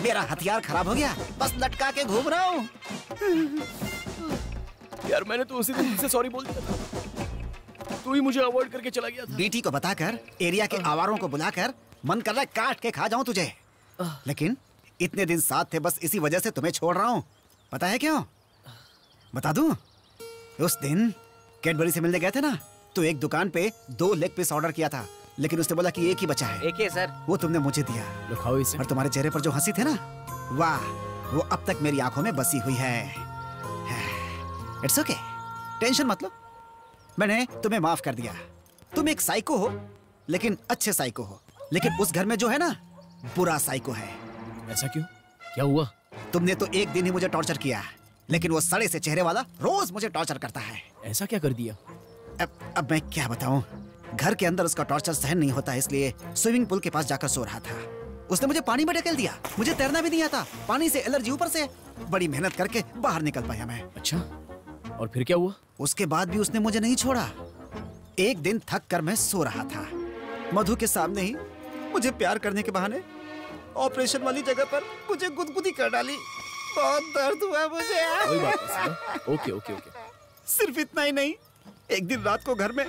मेरा हथियार खराब हो गया, बस लटका के घूम रहा हूँ। यार मैंने तो उसी दिन तुझसे सॉरी बोल दिया था, तू ही मुझे अवॉइड करके चला गया था। बीटी को बताकर एरिया के आवारों को बुलाकर मन कर रहा है काट के खा जाऊं तुझे, लेकिन इतने दिन साथ थे, बस इसी वजह से तुम्हें छोड़ रहा हूँ। पता है क्यों? बता दूं? उस दिन कैडबरी से मिलने गए थे ना, तो एक दुकान पे 2 लेग पीस ऑर्डर किया था, लेकिन उसने बोला कि एक ही बचा है। एक ही है सर। वो तुमने मुझे दिया। लो खाओ इसे। और तुम्हारे चेहरे पर जो हंसी थे ना, वाह, वो अब तक मेरी आंखों में बसी हुई है। इट्स ओके, टेंशन मत लो, मैंने तुम्हें माफ कर दिया। तुम एक साइको हो, लेकिन अच्छे साइको हो। लेकिन उस घर में जो है ना, बुरा साइको है। ऐसा क्यों? क्या हुआ? तुमने तो एक दिन ही मुझे टॉर्चर किया, लेकिन वो सड़े से चेहरे वाला रोज मुझे टॉर्चर करता है। ऐसा क्या कर दिया? अब मैं क्या बताऊं? घर के अंदर उसका टॉर्चर सहन नहीं होता, इसलिए स्विमिंग पूल के पास जाकर सो रहा था। उसने मुझे पानी में ढकेल दिया। मुझे तैरना भी नहीं आता, पानी से एलर्जी, ऊपर से बड़ी मेहनत करके बाहर निकल पाया मैं। अच्छा, और फिर क्या हुआ? उसके बाद भी उसने मुझे नहीं छोड़ा। एक दिन थक कर मैं सो रहा था, मधु के सामने ही मुझे प्यार करने के बहाने ऑपरेशन वाली जगह पर मुझे गुदगुदी कर डाली। बहुत दर्द हुआ मुझे। कोई बात नहीं, ओके ओके ओके। सिर्फ इतना ही नहीं, एक दिन रात को घर में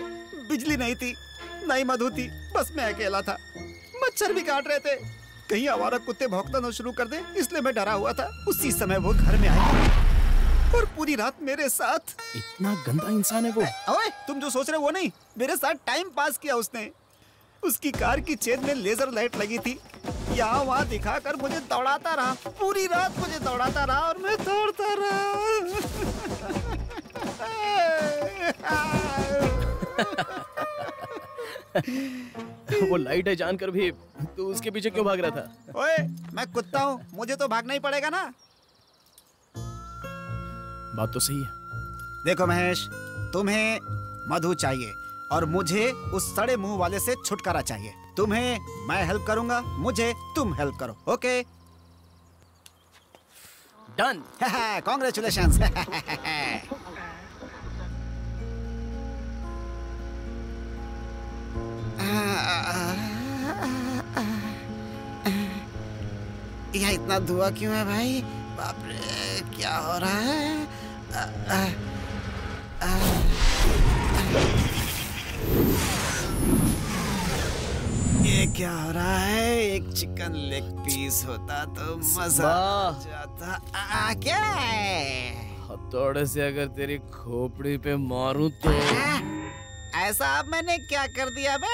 बिजली नहीं थी, ना ही मधु थी, बस मैं अकेला था। मच्छर भी काट रहे थे, कहीं आवारा कुत्ते भौंकना न शुरू कर दे, इसलिए मैं डरा हुआ था। उसी समय वो घर में आई और पूरी रात मेरे साथ। इतना गंदा इंसान है वो? ओए, तुम जो सोच रहे हो वो नहीं, मेरे साथ टाइम पास किया उसने। उसकी कार की चेन में लेजर लाइट लगी थी, यहाँ वहाँ दिखाकर मुझे दौड़ाता रहा, पूरी रात मुझे दौड़ाता रहा और मैं दौड़ता रहा। वो लाइट है जानकर भी तू उसके पीछे क्यों भाग रहा था? ओए, मैं कुत्ता हूँ, मुझे तो भागना ही पड़ेगा ना। बात तो सही है। देखो महेश, तुम्हें मधु चाहिए और मुझे उस सड़े मुंह वाले से छुटकारा चाहिए। तुम्हें मैं हेल्प करूंगा, मुझे तुम हेल्प करो। Okay done. कॉन्ग्रेचुलेशंस। यह इतना धुआं क्यों है भाई? बाप रे, क्या हो रहा है? ये क्या हो रहा है? एक चिकन लेग पीस होता तो मजा आ जाता। क्या है? हथौड़े से अगर तेरी खोपड़ी पे मारूं तो? ऐसा अब मैंने क्या कर दिया बे?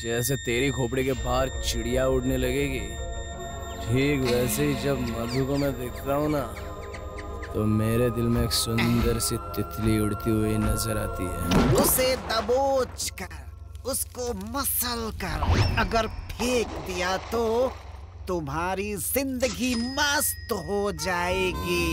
जैसे तेरी खोपड़ी के बाहर चिड़िया उड़ने लगेगी, ठीक वैसे ही जब मधु को मैं देखता हूँ ना, तो मेरे दिल में एक सुंदर सी तितली उड़ती हुई नजर आती है। उसे दबोच कर, उसको मसल कर अगर फेंक दिया तो तुम्हारी जिंदगी मस्त हो जाएगी।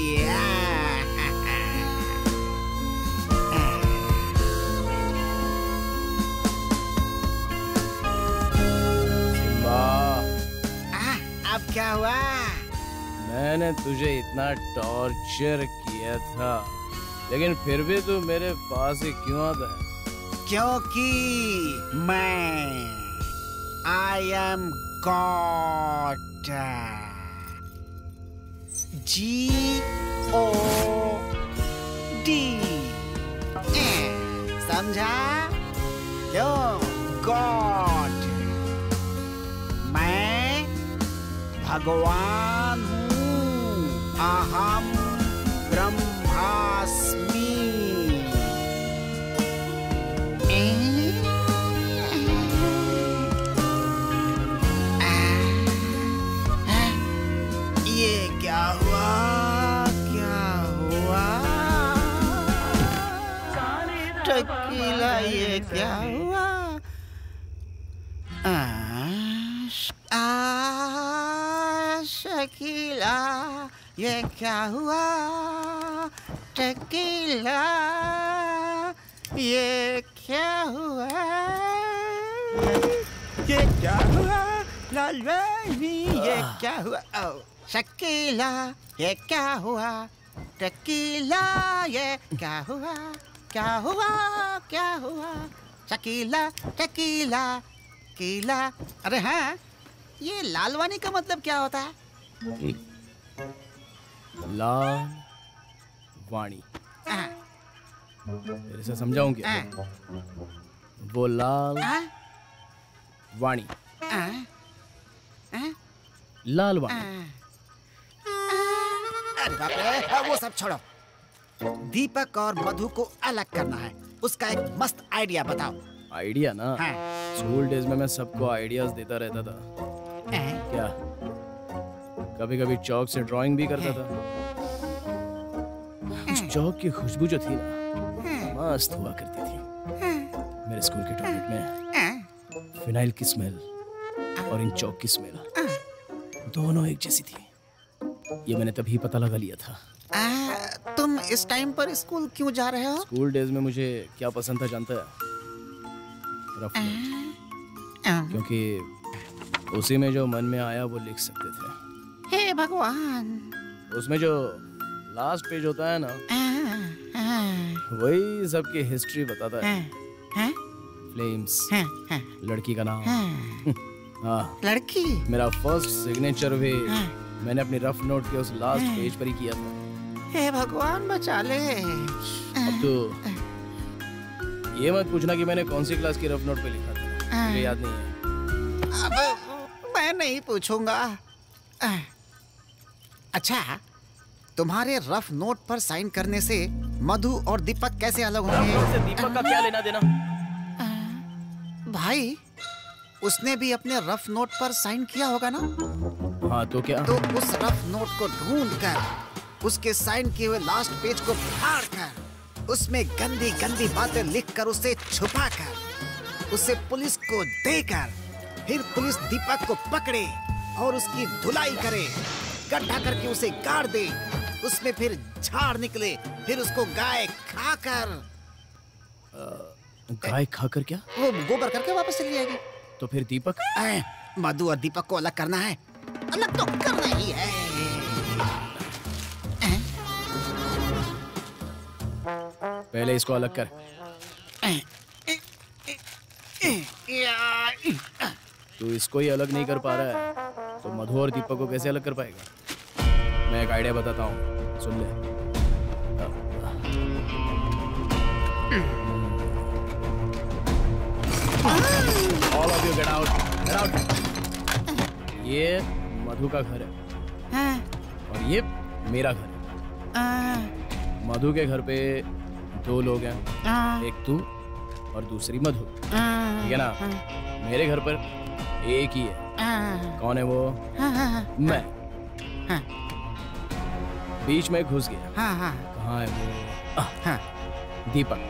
अब क्या हुआ? मैंने तुझे इतना टॉर्चर किया था, लेकिन फिर भी तू मेरे पास ही क्यों आता है? क्योंकि मैं आई एम गॉड। GOD। समझा? क्यों गॉड? मैं भगवान हूँ, अहम ब्रह्मास्मि। ये क्या हुआ? क्या हुआ? टकीला, ये क्या हुआ? टकीला ये क्या हुआ, टकीला ये क्या हुआ, ये क्या हुआ, लालवानी ये क्या हुआ, शकीला ये क्या हुआ, टकीला ये क्या हुआ, क्या हुआ, क्या हुआ, शकीला टकीला कीला। अरे हाँ, ये लालवानी का मतलब क्या होता है? लाल वाणी। तेरे से समझाऊं क्या? वो लाल वाणी, लाल वाणी। अरे बाप रे, वो सब छोड़ो। दीपक और मधु को अलग करना है, उसका एक मस्त आइडिया बताओ। आइडिया ना? हाँ। स्कूल डेज में मैं सबको आइडियाज देता रहता था। क्या कभी कभी चौक से ड्राइंग भी करता था। उस चौक की खुशबू जो थी ना, मस्त हुआ करती थी। मेरे स्कूल के टॉयलेट में फिनाइल की स्मेल और इन चौक की स्मेल दोनों एक जैसी थी। ये मैंने तभी पता लगा लिया था। तुम इस टाइम पर स्कूल क्यों जा रहे हो? स्कूल डेज में मुझे क्या पसंद था जानता है? Rough note. क्योंकि उसी में जो मन में आया वो लिख सकते थे। हे भगवान। उसमें जो लास्ट पेज होता है ना, वही सबकी हिस्ट्री बताता है। फ्लेम्स, लड़की का नाम। हाँ, लड़की? मेरा फर्स्ट सिग्नेचर भी मैंने अपनी रफ नोट के उस लास्ट पेज पर ही किया था। हे भगवान बचा ले। अब तो ये मत पूछना कि मैंने कौन सी क्लास की रफ नोट पे लिखा था, मुझे याद नहीं है। अब मैं नहीं पूछूंगा। अच्छा, तुम्हारे रफ नोट पर साइन करने से मधु और दीपक कैसे अलग होंगे? दीपक का क्या लेना देना? भाई, उसने भी अपने रफ नोट पर साइन किया होगा ना? हाँ, तो क्या? तो उस रफ नोट को ढूंढकर उसके साइन किए हुए लास्ट पेज को फाड़ कर उसमें गंदी गंदी बातें लिखकर उसे छुपाकर उसे पुलिस को देकर फिर पुलिस दीपक को पकड़े और उसकी धुलाई करे, गड्ढा करके उसे गाड़ दे, उसमें फिर झाड़ निकले, फिर उसको गाय खाकर गाय खाकर क्या? वो गोबर करके वापस चली जाएगी। तो फिर दीपक? मधु और दीपक को अलग करना है। अलग तो करना ही है। पहले इसको अलग कर। तू इसको ही अलग नहीं कर पा रहा है तो मधु और दीपक को कैसे अलग कर पाएगा? मैं एक आइडिया बताता हूँ, सुन ले। All of you get out, get out. ये मधु का घर है और ये मेरा घर है। मधु के घर पे दो लोग हैं, एक तू और दूसरी मधु, ठीक है ना? मेरे घर पर एक ही है। कौन है वो? मैं। बीच में घुस गया। कहाँ है वो? दीपक,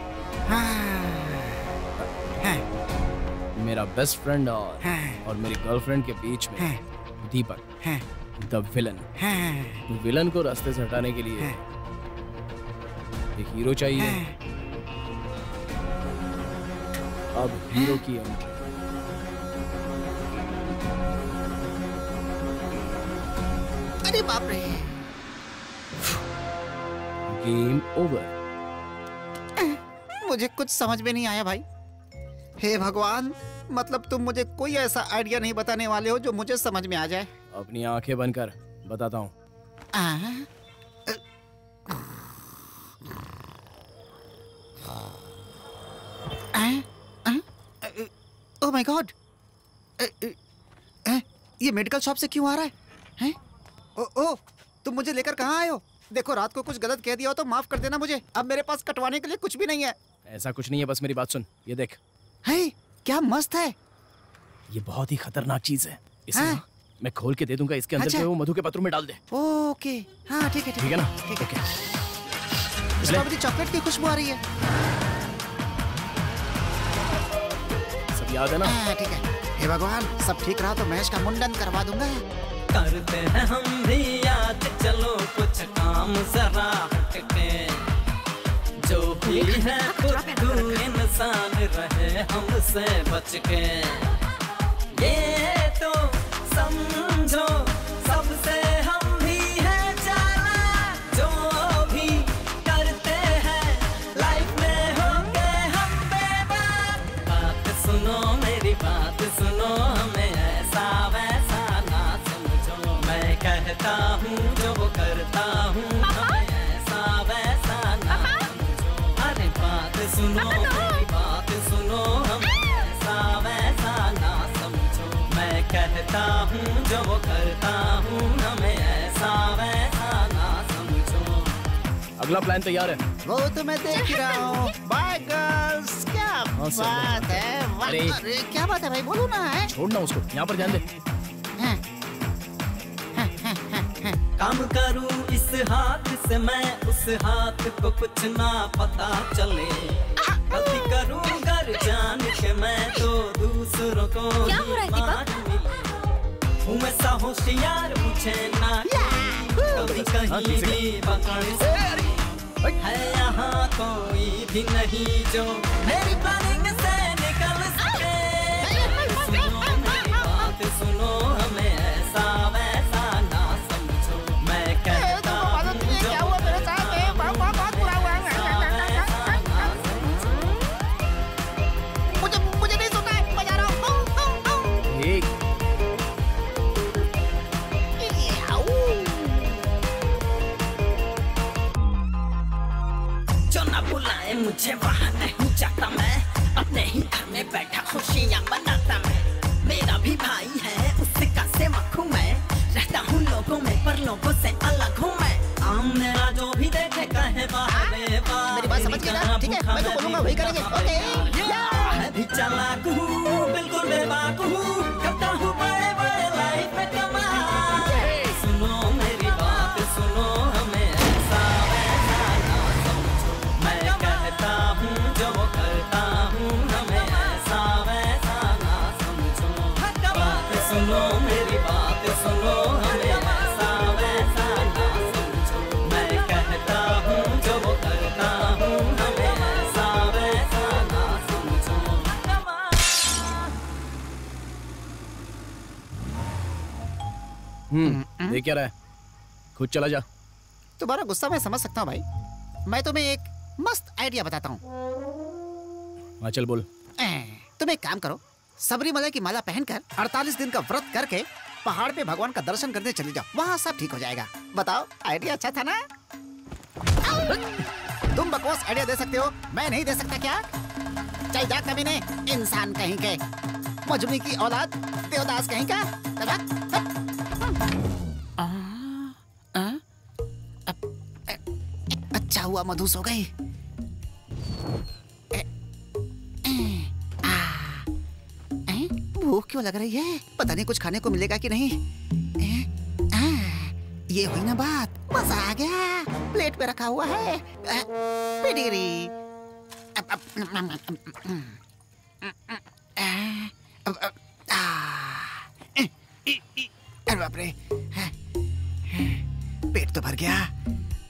मेरा बेस्ट फ्रेंड और मेरी गर्लफ्रेंड के बीच में दीपक, द विलन। विलन को रास्ते से हटाने के लिए एक हीरो चाहिए। अब हीरो की एंट्री। अरे बाप रे, गेम ओवर। मुझे कुछ समझ में नहीं आया भाई। हे भगवान, मतलब तुम मुझे कोई ऐसा आइडिया नहीं बताने वाले हो जो मुझे समझ में आ जाए। अपनी आंखें बंद कर, बताता हूँ। ओह माय गॉड, ये मेडिकल शॉप से क्यों आ रहा है? ओ, तुम मुझे लेकर कहाँ आए हो? देखो, रात को कुछ गलत कह दिया हो तो माफ कर देना मुझे। अब मेरे पास कटवाने के लिए कुछ भी नहीं है। ऐसा कुछ नहीं है, बस मेरी बात सुन। ये देख। है, क्या मस्त है। ये बहुत ही खतरनाक चीज है। इसे मैं खोल के दे दूंगा, इसके अंदर से वो मधु के पत्रों में डाल दे। ओके, हाँ ठीक है, ठीक है ना? ओके। स्ट्रॉबेरी चॉकलेट की खुशबू आ रही है। सब याद है ना? ठीक है। हे भगवान, सब ठीक रहा तो महेश का मुंडन करवा दूंगा। करते हैं हम भी याद, चलो कुछ काम जरा हटके। जो भी है खुद इंसान रहे हमसे बच के। ये तो समझो सबसे हम भी हैं जाना, जो भी करते हैं लाइफ में होंगे हम बेबाक। बात सुनो मेरी बात सुनो, हमें ऐसा वैसा ना समझो। मैं कहता हूँ जो वो करता हूँ, हमें ऐसा वैसा ना समझो। अरे बात सुनो मेरी बात सुनो, हमें ऐसा वैसा ना समझो। मैं कहता हूँ जो वो करता हूँ, हमें ऐसा वैसा ना समझो। अगला प्लान तैयार है? वो तो मैं देख ही रहा हूँ। बाय गर्ल्स, क्या बात है? अरे क्या बात है भाई, बोलो ना। है छोड़ना उसको, यहाँ पर ध्यान दे। काम करूं इस हाथ से मैं, उस हाथ को कुछ ना पता चले। गलती करूं घर जान के मैं, तो दूसरों को क्या हो रहा है दीपक? हूँ मैं सा होशियार, मुझे ना कभी कहीं भी पकड़ से। है यहाँ कोई भी नहीं जो मेरी प्लानिंग से निकल सके। सुनो मेरी बात सुनो, हमें ऐसा वैसा ना समझो। मैं कहता हूँ जो मुझे नहीं सुना है, मैं जा रहा हूँ। जो ना बुलाए मुझे वहाँ नहीं जाता मैं, अपने ही घर में बैठा खुशियाँ मनाता मैं। मेरा भी भाई है उसका से मखू मैं, रहता हूँ लोगों में पर लोगों से अलग हूँ मैं। आम मेरा जो भी देखे कहे बाहर मेरी बात समझ गए ना? ठीक है, मैं तो बोलूँगा वही करेंगे। ओके। मैं भी चालाक हूँ, बिल्कुल बेबाक हूँ, करता हूँ बड़े बड़े लाइफ में कमाल। सुनो मेरी बात सुनो, हमें ऐसा वैसा ना समझो। मैं कहता हूँ जो वो करता हूँ, हमें ऐसा वैसा ना समझो। बात सुनो मेरी बात सुनो, हमें ऐसा वैसा ना समझो। मैं कहता हूँ जो वो करता हूँ, हमें ऐसा वैसा ना समझो। देख क्या रहा है, खुद चला जा। तुम्हारा गुस्सा मैं समझ सकता हूँ भाई। मैं तुम्हें एक मस्त आइडिया बताता हूँ। हाँ चल बोल। तुम एक काम करो, सबरीमला की माला पहनकर 48 दिन का व्रत करके पहाड़ पे भगवान का दर्शन करने चले जाओ, वहाँ सब ठीक हो जाएगा। बताओ, आइडिया अच्छा था ना? तुम बकवास आइडिया दे सकते हो, मैं नहीं दे सकता क्या? चल जा कमीने, इंसान कहीं के, मजनू की औलाद, देवदास कहीं का। अच्छा हुआ मधु सो गई। भूख क्यों लग रही है? पता नहीं कुछ खाने को मिलेगा कि नहीं। ये हुई ना बात, मजा आ गया। प्लेट पे रखा हुआ है पेडिग्री। अरे बाप रे, पेट तो भर गया।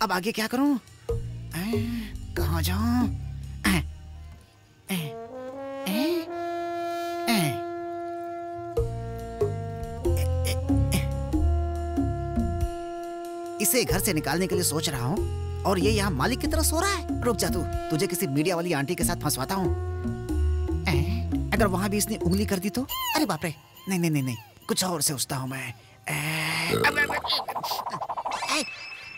अब आगे क्या करूं? कहाँ जाऊं? इसे घर से निकालने के लिए सोच रहा हूँ, और ये यहाँ मालिक की तरह सो रहा है। रुक जा तू, तुझे किसी मीडिया वाली आंटी के साथ फंसवाता हूँ। अगर वहां भी इसने उंगली कर दी तो? अरे बाप रे, नहीं नहीं नहीं नहीं, कुछ और से सोचता हूँ मैं।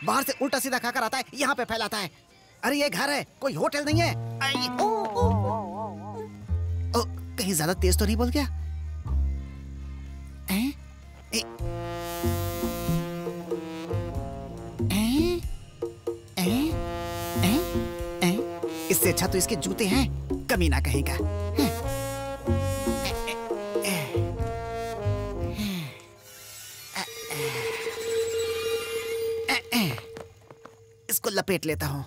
बाहर से उल्टा सीधा खाकर आता है, यहाँ पे फैलाता है। अरे ये घर है, कोई होटल नहीं है। ओ, कहीं ज्यादा तेज तो नहीं बोल गया? इससे अच्छा तो इसके जूते हैं, कमीना कहेगा। इसको लपेट लेता हूँ।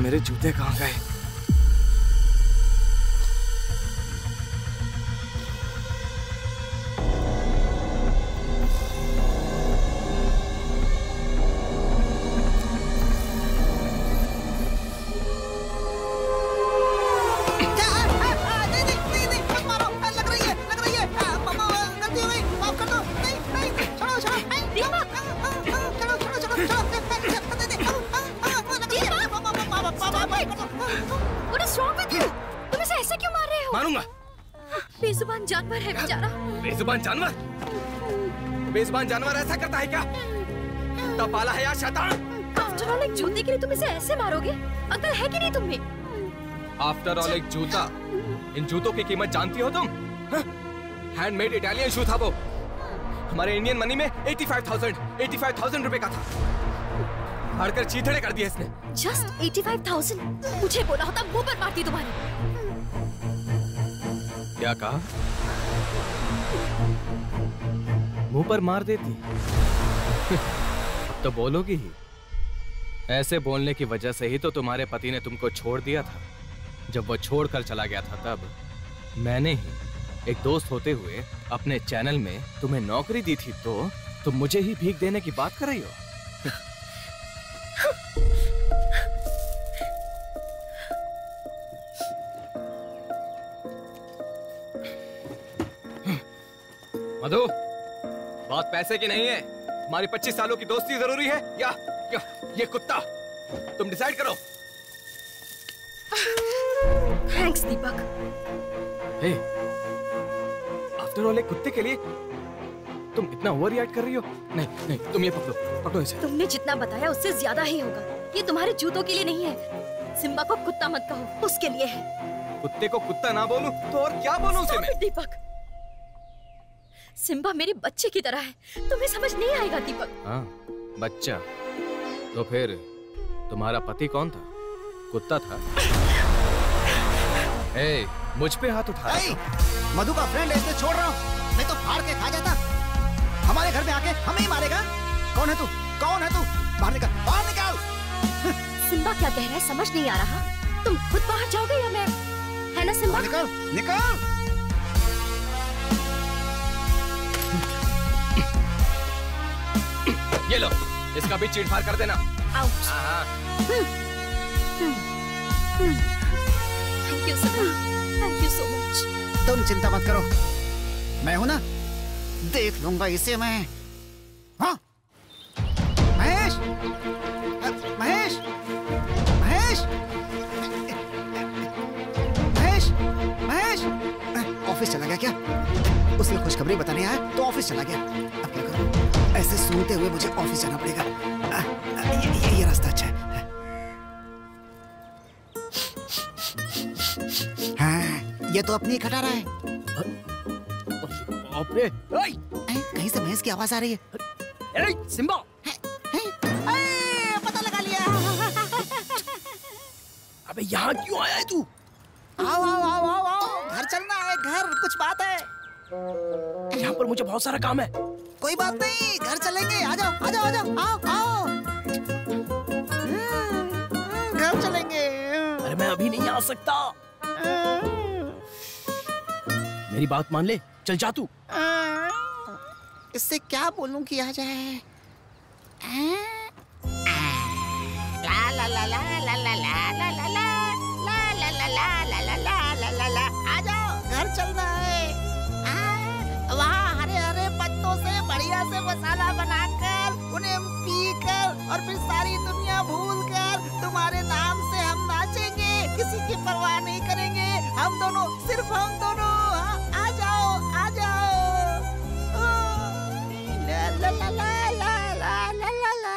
मेरे जूते कहाँ गए? बेजुबान जानवर है बेचारा। बेजुबान जानवर? बेजुबान जानवर ऐसा करता है क्या? तब पाला है यार शैतान। आफ्टर ऑल एक जूते के लिए तुम इसे ऐसे मारोगे? अकल है कि नहीं तुम्हें? आफ्टर ऑल एक जूता? इन जूतों की कीमत जानती हो तुम? हैंडमेड इटालियन शू था वो। हमारे इंडियन मनी में 85,000 रुपए का था। हारकर चीथड़े कर दिए इसने। जस्ट 85,000? मुझे बोला होता मुंह पर मारती तुम्हारे। क्या कहा? मुंह पर मार देती? अब तो बोलोगी ही। ऐसे बोलने की वजह से ही तो तुम्हारे पति ने तुमको छोड़ दिया था। जब वो छोड़कर चला गया था तब मैंने ही एक दोस्त होते हुए अपने चैनल में तुम्हें नौकरी दी थी, तो तुम मुझे ही भीख देने की बात कर रही हो। मधु, बात पैसे की नहीं है। हमारी 25 सालों की दोस्ती जरूरी है या ये कुत्ता? तुम डिसाइड करो। थैंक्स दीपक। हे, आफ्टर ऑल एक कुत्ते के लिए तुम इतना ओवर रिएक्ट कर रही हो? नहीं नहीं, तुम ये पकड़ो इसे। तुमने जितना बताया उससे ज्यादा ही होगा। ये तुम्हारे जूतों के लिए नहीं है। सिम्बा को कुत्ता मत कहो, उसके लिए है। कुत्ते को कुत्ता ना बोलूं तो और क्या बोलूं उसे मैं? दीपक, सिम्बा मेरे बच्चे की तरह है। तुम्हें समझ नहीं आएगा दीपक। हाँ, बच्चा? तो फिर तुम्हारा पति कौन था? कुत्ता था? ए, मुझ पे हाथ उठा। मधु का फ्रेंड है, इसलिए छोड़ रहा हूँ। मैं तो फाड़ के खा जाता। हमारे घर में आके हमें ही मारेगा? कौन है तू? कौन है तू? बाहर निकल, बाहर निकल। सिम्बा क्या कह रहा है समझ नहीं आ रहा। तुम खुद बाहर जाओगे या मैं? है ना सिम्बा? निकल, निकल। ये लो, इसका भी चीड़ फाड़ कर देना। Out. Thank you Simba, thank you so much. तुम चिंता मत करो, मैं हूं ना, देख लूंगा इसे मैं। हाँ, महेश, महेश, महेश, महेश, महेश। ऑफिस चला गया क्या? उसने खुशखबरी बताने आया तो ऑफिस चला गया। अब क्या करूं? ऐसे सूंघते हुए मुझे ऑफिस जाना पड़ेगा। ये रास्ता अच्छा है। हाँ, ये तो अपनी खटा रहा है। कहीं से भैंस की आवाज आ रही है। सिम्बा, पता लगा लिया। अबे यहाँ क्यों आया है तू? आओ आओ आओ आओ आओ, घर चलना है, घर। कुछ बात है? यहाँ पर मुझे बहुत सारा काम है। कोई बात नहीं, घर चलेंगे। आ जाओ आ जाओ आ जाओ, आओ आओ। घर चलेंगे। अरे मैं अभी नहीं आ सकता। मेरी बात मान ले, चल जा तू। इससे क्या बोलूं कि आ जाए? ला ला ला ला ला ला ला ला ला ला ला ला ला ला ला ला ला ला। आ जाओ, घर चलना है। वहाँ हरे हरे पत्तों से बढ़िया से मसाला बनाकर उन्हें पीकर और फिर सारी दुनिया भूलकर तुम्हारे नाम से हम नाचेंगे। किसी की परवाह नहीं करेंगे। हम दोनों, सिर्फ हम दोनों। आ जाओ आ जाओ। ला ला ला ला ला ला ला ला।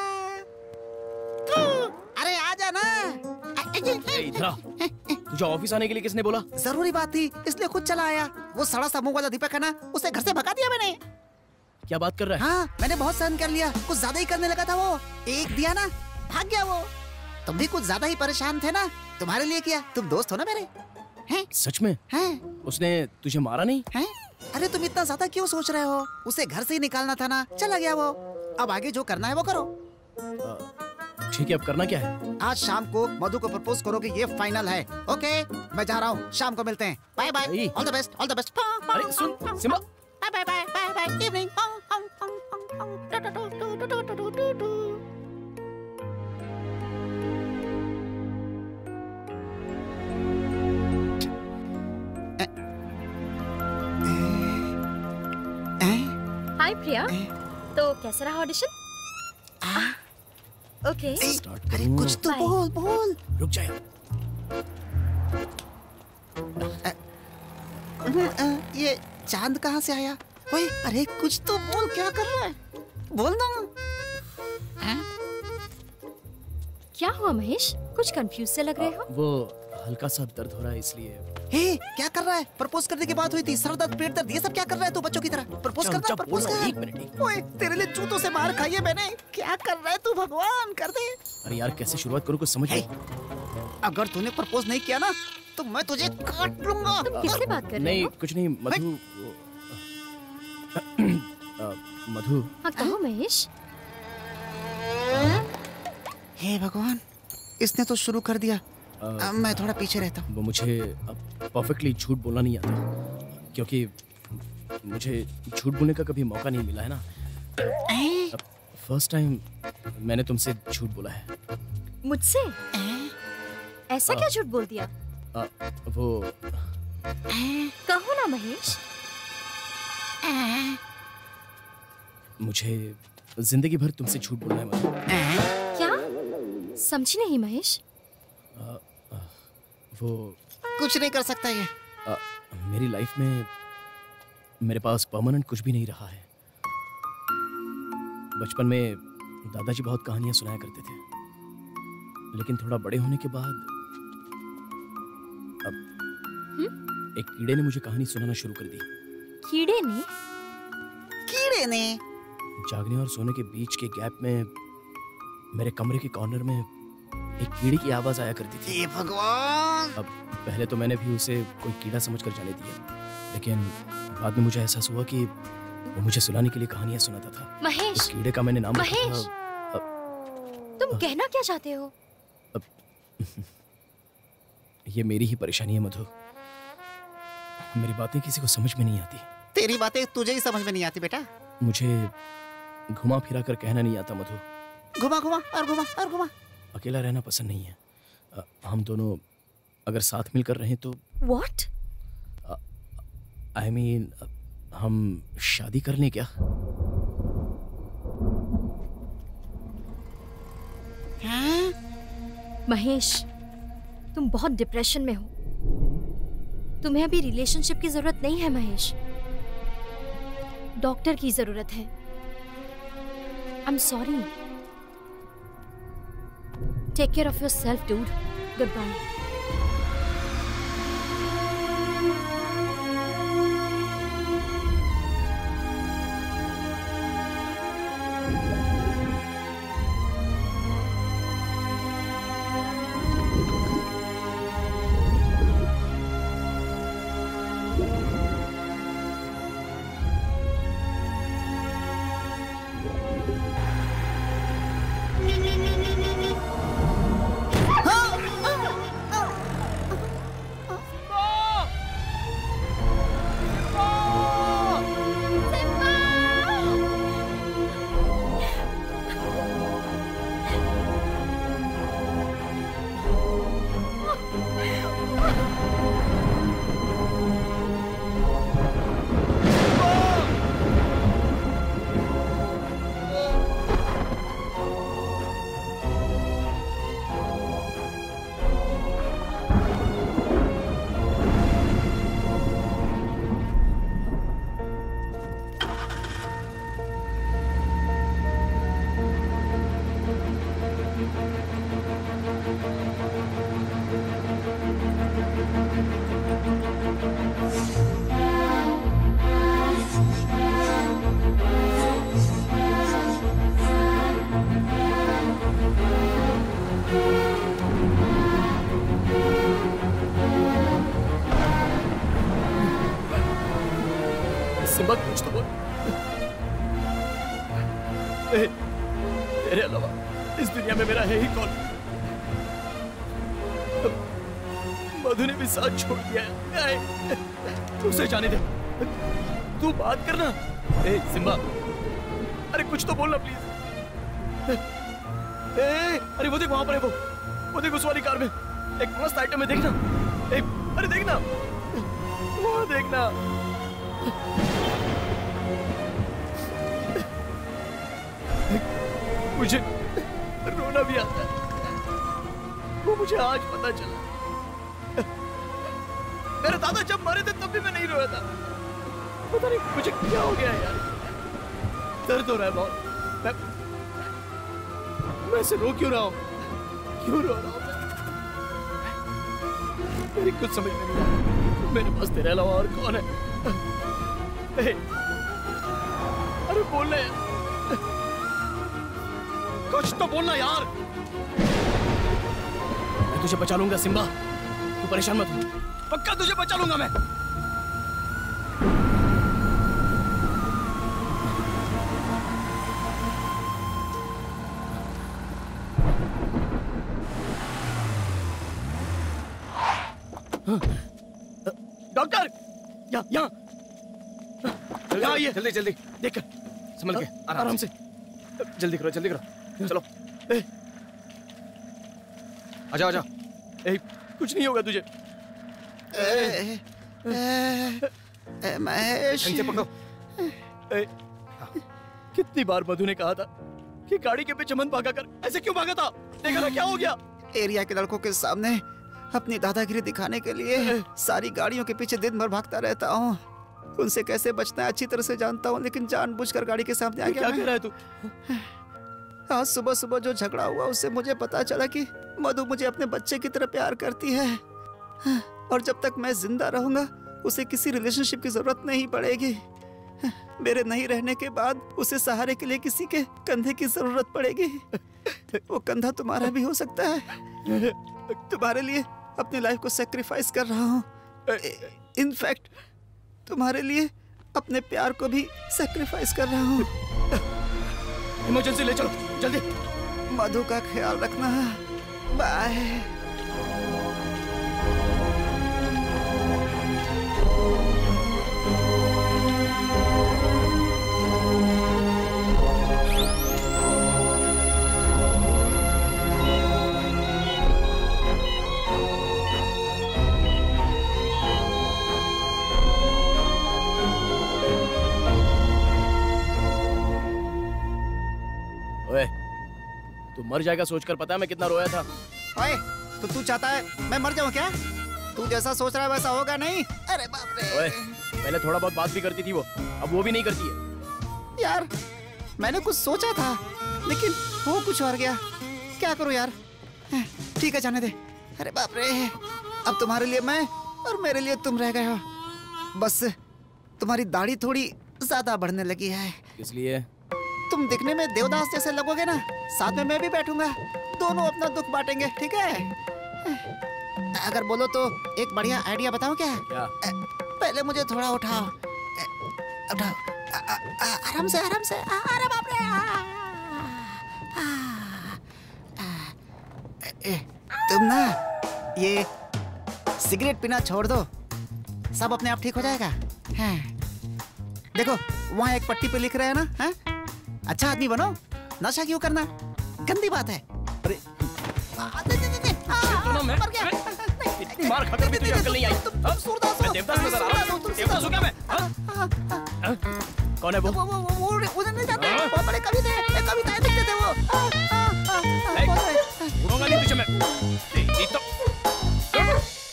अरे आ जा ना। इधर आ। तुझे ऑफिस आने के लिए किसने बोला? जरूरी बात थी इसलिए खुद चला आया। वो सड़ा सा मुंह वाला दीपक है ना, उसे घर से भगा दिया मैंने। क्या बात कर रहा है? हाँ, मैंने बहुत सहन कर लिया। कुछ ज्यादा ही करने लगा था वो। एक दिया ना, भाग गया वो। तुम भी कुछ ज्यादा ही परेशान थे ना, तुम्हारे लिए किया। तुम दोस्त हो ना मेरे। हैं? सच में? हैं? उसने तुझे मारा नहीं? हैं? अरे तुम इतना ज्यादा क्यों सोच रहे हो? उसे घर से ही निकालना था ना, चला गया वो। अब आगे जो करना है वो करो। पूछिए कि अब करना क्या है। आज शाम को मधु को प्रपोज करोगे, ये फाइनल है। ओके, मैं जा रहा हूँ, शाम को मिलते हैं। Bye bye, all the best, all the best. अरे सुन Simba, bye bye bye bye bye, evening. Hi Priya, तो कैसा रहा ऑडिशन? ओके, अरे कुछ तो बोल बोल। रुक जाए। ये चांद कहाँ से आया? ओए, अरे कुछ तो बोल, क्या कर रहा है? बोल ना। क्या हुआ महेश, कुछ कंफ्यूज से लग रहे हो? वो हल्का सा दर्द हो रहा है इसलिए। हे, क्या कर रहा है? प्रपोज करने की बात हुई थी, सर दर्द, पेट दर्द, ये सब क्या कर रहा है तू बच्चों की तरह? प्रपोज करना, प्रपोज कर। एक मिनट। ओए, तेरे लिए जूतों से मार खाई है मैंने। क्या कर रहा है तू? भगवान कर दे। अरे यार कैसे शुरुआत करूँ कुछ समझ नहीं। अगर तूने प्रपोज नहीं किया ना तो मैं तुझे काट लूंगा। तुम किससे बात कर रहे नहीं हो? कुछ नहीं, मधु। मधु। हाँ कहो महेश। हे भगवान, इसने तो शुरू कर दिया। मैं थोड़ा पीछे रहता हूँ। वो मुझे परफेक्टली झूठ बोलना नहीं आता, क्योंकि मुझे झूठ बोलने का कभी मौका नहीं मिला है ना। फर्स्ट टाइम मैंने तुमसे झूठ बोला है। मुझसे? ऐसा क्या झूठ बोल दिया? वो कहो ना महेश। मुझे जिंदगी भर तुमसे झूठ बोलना है मधु। क्या? समझी नहीं महेश। वो कुछ नहीं कर सकता ये। मेरी लाइफ में मेरे पास परमानेंट कुछ भी नहीं रहा है। बचपन में दादाजी बहुत कहानियां सुनाया करते थे, लेकिन थोड़ा बड़े होने के बाद अब एक कीड़े ने मुझे कहानी सुनाना शुरू कर दी। कीड़े ने? कीड़े ने? जागने और सोने के बीच के गैप में मेरे कमरे के कॉर्नर में एक कीड़े की आवाज आया करती थी। हे भगवान! अब पहले तो मैंने भी उसे कोई कीड़ा समझकर जाने दिया, लेकिन बाद में मुझे एहसास हुआ कि वो मुझे सुनाने के लिए कहानियां सुनाता था। महेश! उस कीड़े का मैंने नाम रखा महेश! था। तुम कहना क्या चाहते हो? ये मेरी ही परेशानी है मधु, मेरी बातें किसी को समझ में नहीं आती। तेरी बातें तुझे ही समझ में नहीं आती बेटा। मुझे घुमा फिरा कर कहना नहीं आता मधु। घुमा घुमा और घुमा और घुमा। अकेला रहना पसंद नहीं है। हम दोनों अगर साथ मिलकर रहें तो। What? I mean, हम शादी कर लें क्या? हाँ? महेश, तुम बहुत डिप्रेशन में हो। तुम्हें अभी रिलेशनशिप की जरूरत नहीं है महेश, डॉक्टर की जरूरत है। I am sorry. Take care of yourself dude. Good bye. Simba कुछ तो बोल। तेरे अलावा इस दुनिया में मेरा है ही कौन? मधु ने भी साथ छोड़ दिया है। उसे जाने दे। तू बात करना। ए सिम्बा, अरे कुछ तो बोलना प्लीज। अरे वो देख, वहां पर है वो देख, उस वाली कार में एक मस्त आइटम है, देखना। अरे देखना, वहां देखना। मुझे रोना भी आता है। वो मुझे आज पता चला। मेरे दादा जब मरे थे तब भी मैं नहीं रोया था। पता नहीं मुझे क्या हो गया यार। दर्द हो रहा है बहुत। मैं ऐसे रो क्यों रहा हूँ? क्यों रो रहा हूँ? मेरी कुछ समझ में नहीं आ रहा। मेरे पास तेरे अलावा और कौन है? अरे बोलना यार, कुछ तो बोलना यार। मैं तुझे बचा लूंगा सिम्बा, तू परेशान मत हो। पक्का तुझे बचा लूंगा मैं। डॉक्टर, यहाँ आइए। जल्दी जल्दी देखकर, संभल के, आराम से। जल्दी करो, जल्दी करो। चलो आजा आजा। कुछ नहीं होगा तुझे। महेश, इनसे पकड़ो। कितनी बार मधु ने कहा था कि गाड़ी के पीछे मत भागा कर। ऐसे क्यों भागा था? देखा ना क्या हो गया। एरिया के लड़कों के सामने अपनी दादागिरी दिखाने के लिए सारी गाड़ियों के पीछे दिन भर भागता रहता हूँ। उनसे कैसे बचना है अच्छी तरह से जानता हूँ, लेकिन जानबूझकर गाड़ी के सामने आ गया। क्या कह रहा है तू? आज सुबह सुबह जो झगड़ा हुआ उससे मुझे पता चला कि मधु मुझे अपने बच्चे की तरह प्यार करती है, और जब तक मैं जिंदा रहूंगा उसे किसी रिलेशनशिप की जरूरत नहीं पड़ेगी। मेरे नहीं रहने के बाद उसे सहारे के लिए किसी के कंधे की जरूरत पड़ेगी। वो कंधा तुम्हारा भी हो सकता है। तुम्हारे लिए अपनी लाइफ को सैक्रिफाइस कर रहा हूँ। इनफैक्ट तुम्हारे लिए अपने प्यार को भी सैक्रिफाइस कर रहा हूँ। इमरजेंसी ले चलो जल्दी। मधु का ख्याल रखना। बाय। ओए, तू मर जाएगा सोचकर पता है मैं कितना रोया था। ओए, तो तू चाहता है मैं मर जाऊं क्या? तू जैसा सोच रहा है वैसा होगा नहीं। अरे बाप रे। ओए, पहले थोड़ा बहुत बात भी करती थी वो, अब वो भी नहीं करती है। यार, मैंने कुछ सोचा था लेकिन वो कुछ और गया। क्या करूं यार? ठीक है, जाने दे। अरे बाप रे, अब तुम्हारे लिए मैं और मेरे लिए तुम रह गए हो। बस तुम्हारी दाढ़ी थोड़ी ज्यादा बढ़ने लगी है। इसलिए तुम दिखने में देवदास जैसे लगोगे ना, साथ में मैं भी बैठूंगा, दोनों अपना दुख बांटेंगे। ठीक है? अगर बोलो तो एक बढ़िया आइडिया बताऊं क्या? पहले मुझे थोड़ा उठाओ। उठाओ, आराम से, आराम से। अरे बाप रे। तुम ना ये सिगरेट पीना छोड़ दो, सब अपने आप ठीक हो जाएगा। देखो वहाँ एक पट्टी पे लिख रहे हैं ना, है? अच्छा आदमी बनो, नशा क्यों करना? गंदी बात है। अरे मर गया। इतनी मार खाकर भी तुझे अक्ल नहीं आई। मैं देवदास नजर आ रहा हूँ। देवदास हूँ क्या मैं? कौन है वो? वो नहीं जाते, वो बड़े कवि थे, कविताएं लिखते थे वो। उड़ूंगा नहीं तुझे मैं।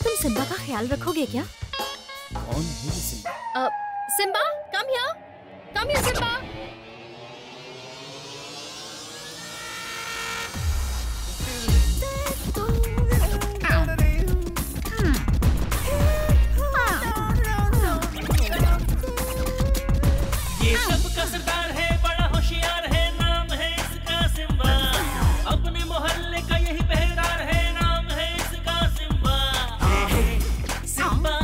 तुम सिम्बा का ख्याल रखोगे क्या? कौन है ये Simba? Simba, come here, Simba. ये सबका सरदार है, बड़ा होशियार है, नाम है इसका सिम्बा। अपने मोहल्ले का यही पहरेदार है, नाम है इसका सिम्बा। सिम्बा,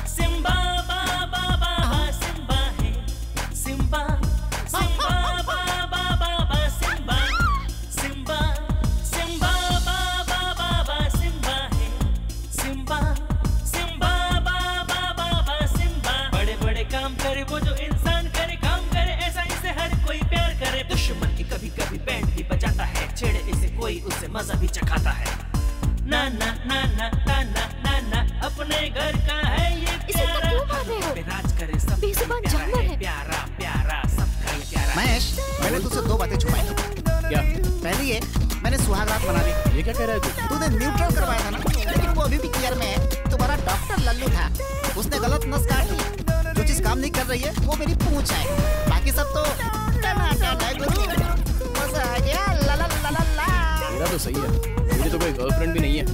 सिम्बा, बाबा बाबा सिम्बा है। सिम्बा, सिम्बा, न्यूट्रल करवाया था ना, लेकिन वो अभी भी क्लियर में है। तुम्हारा डॉक्टर लल्लू था, उसने गलत नस काटी। जो चीज काम नहीं कर रही है वो मेरी पूंछ है, बाकी सब तो टनाटन है गुरु। मजा आ गया। ला ला ला ला ला। मेरा तो सही है, मेरी तो कोई गर्लफ्रेंड भी नहीं है।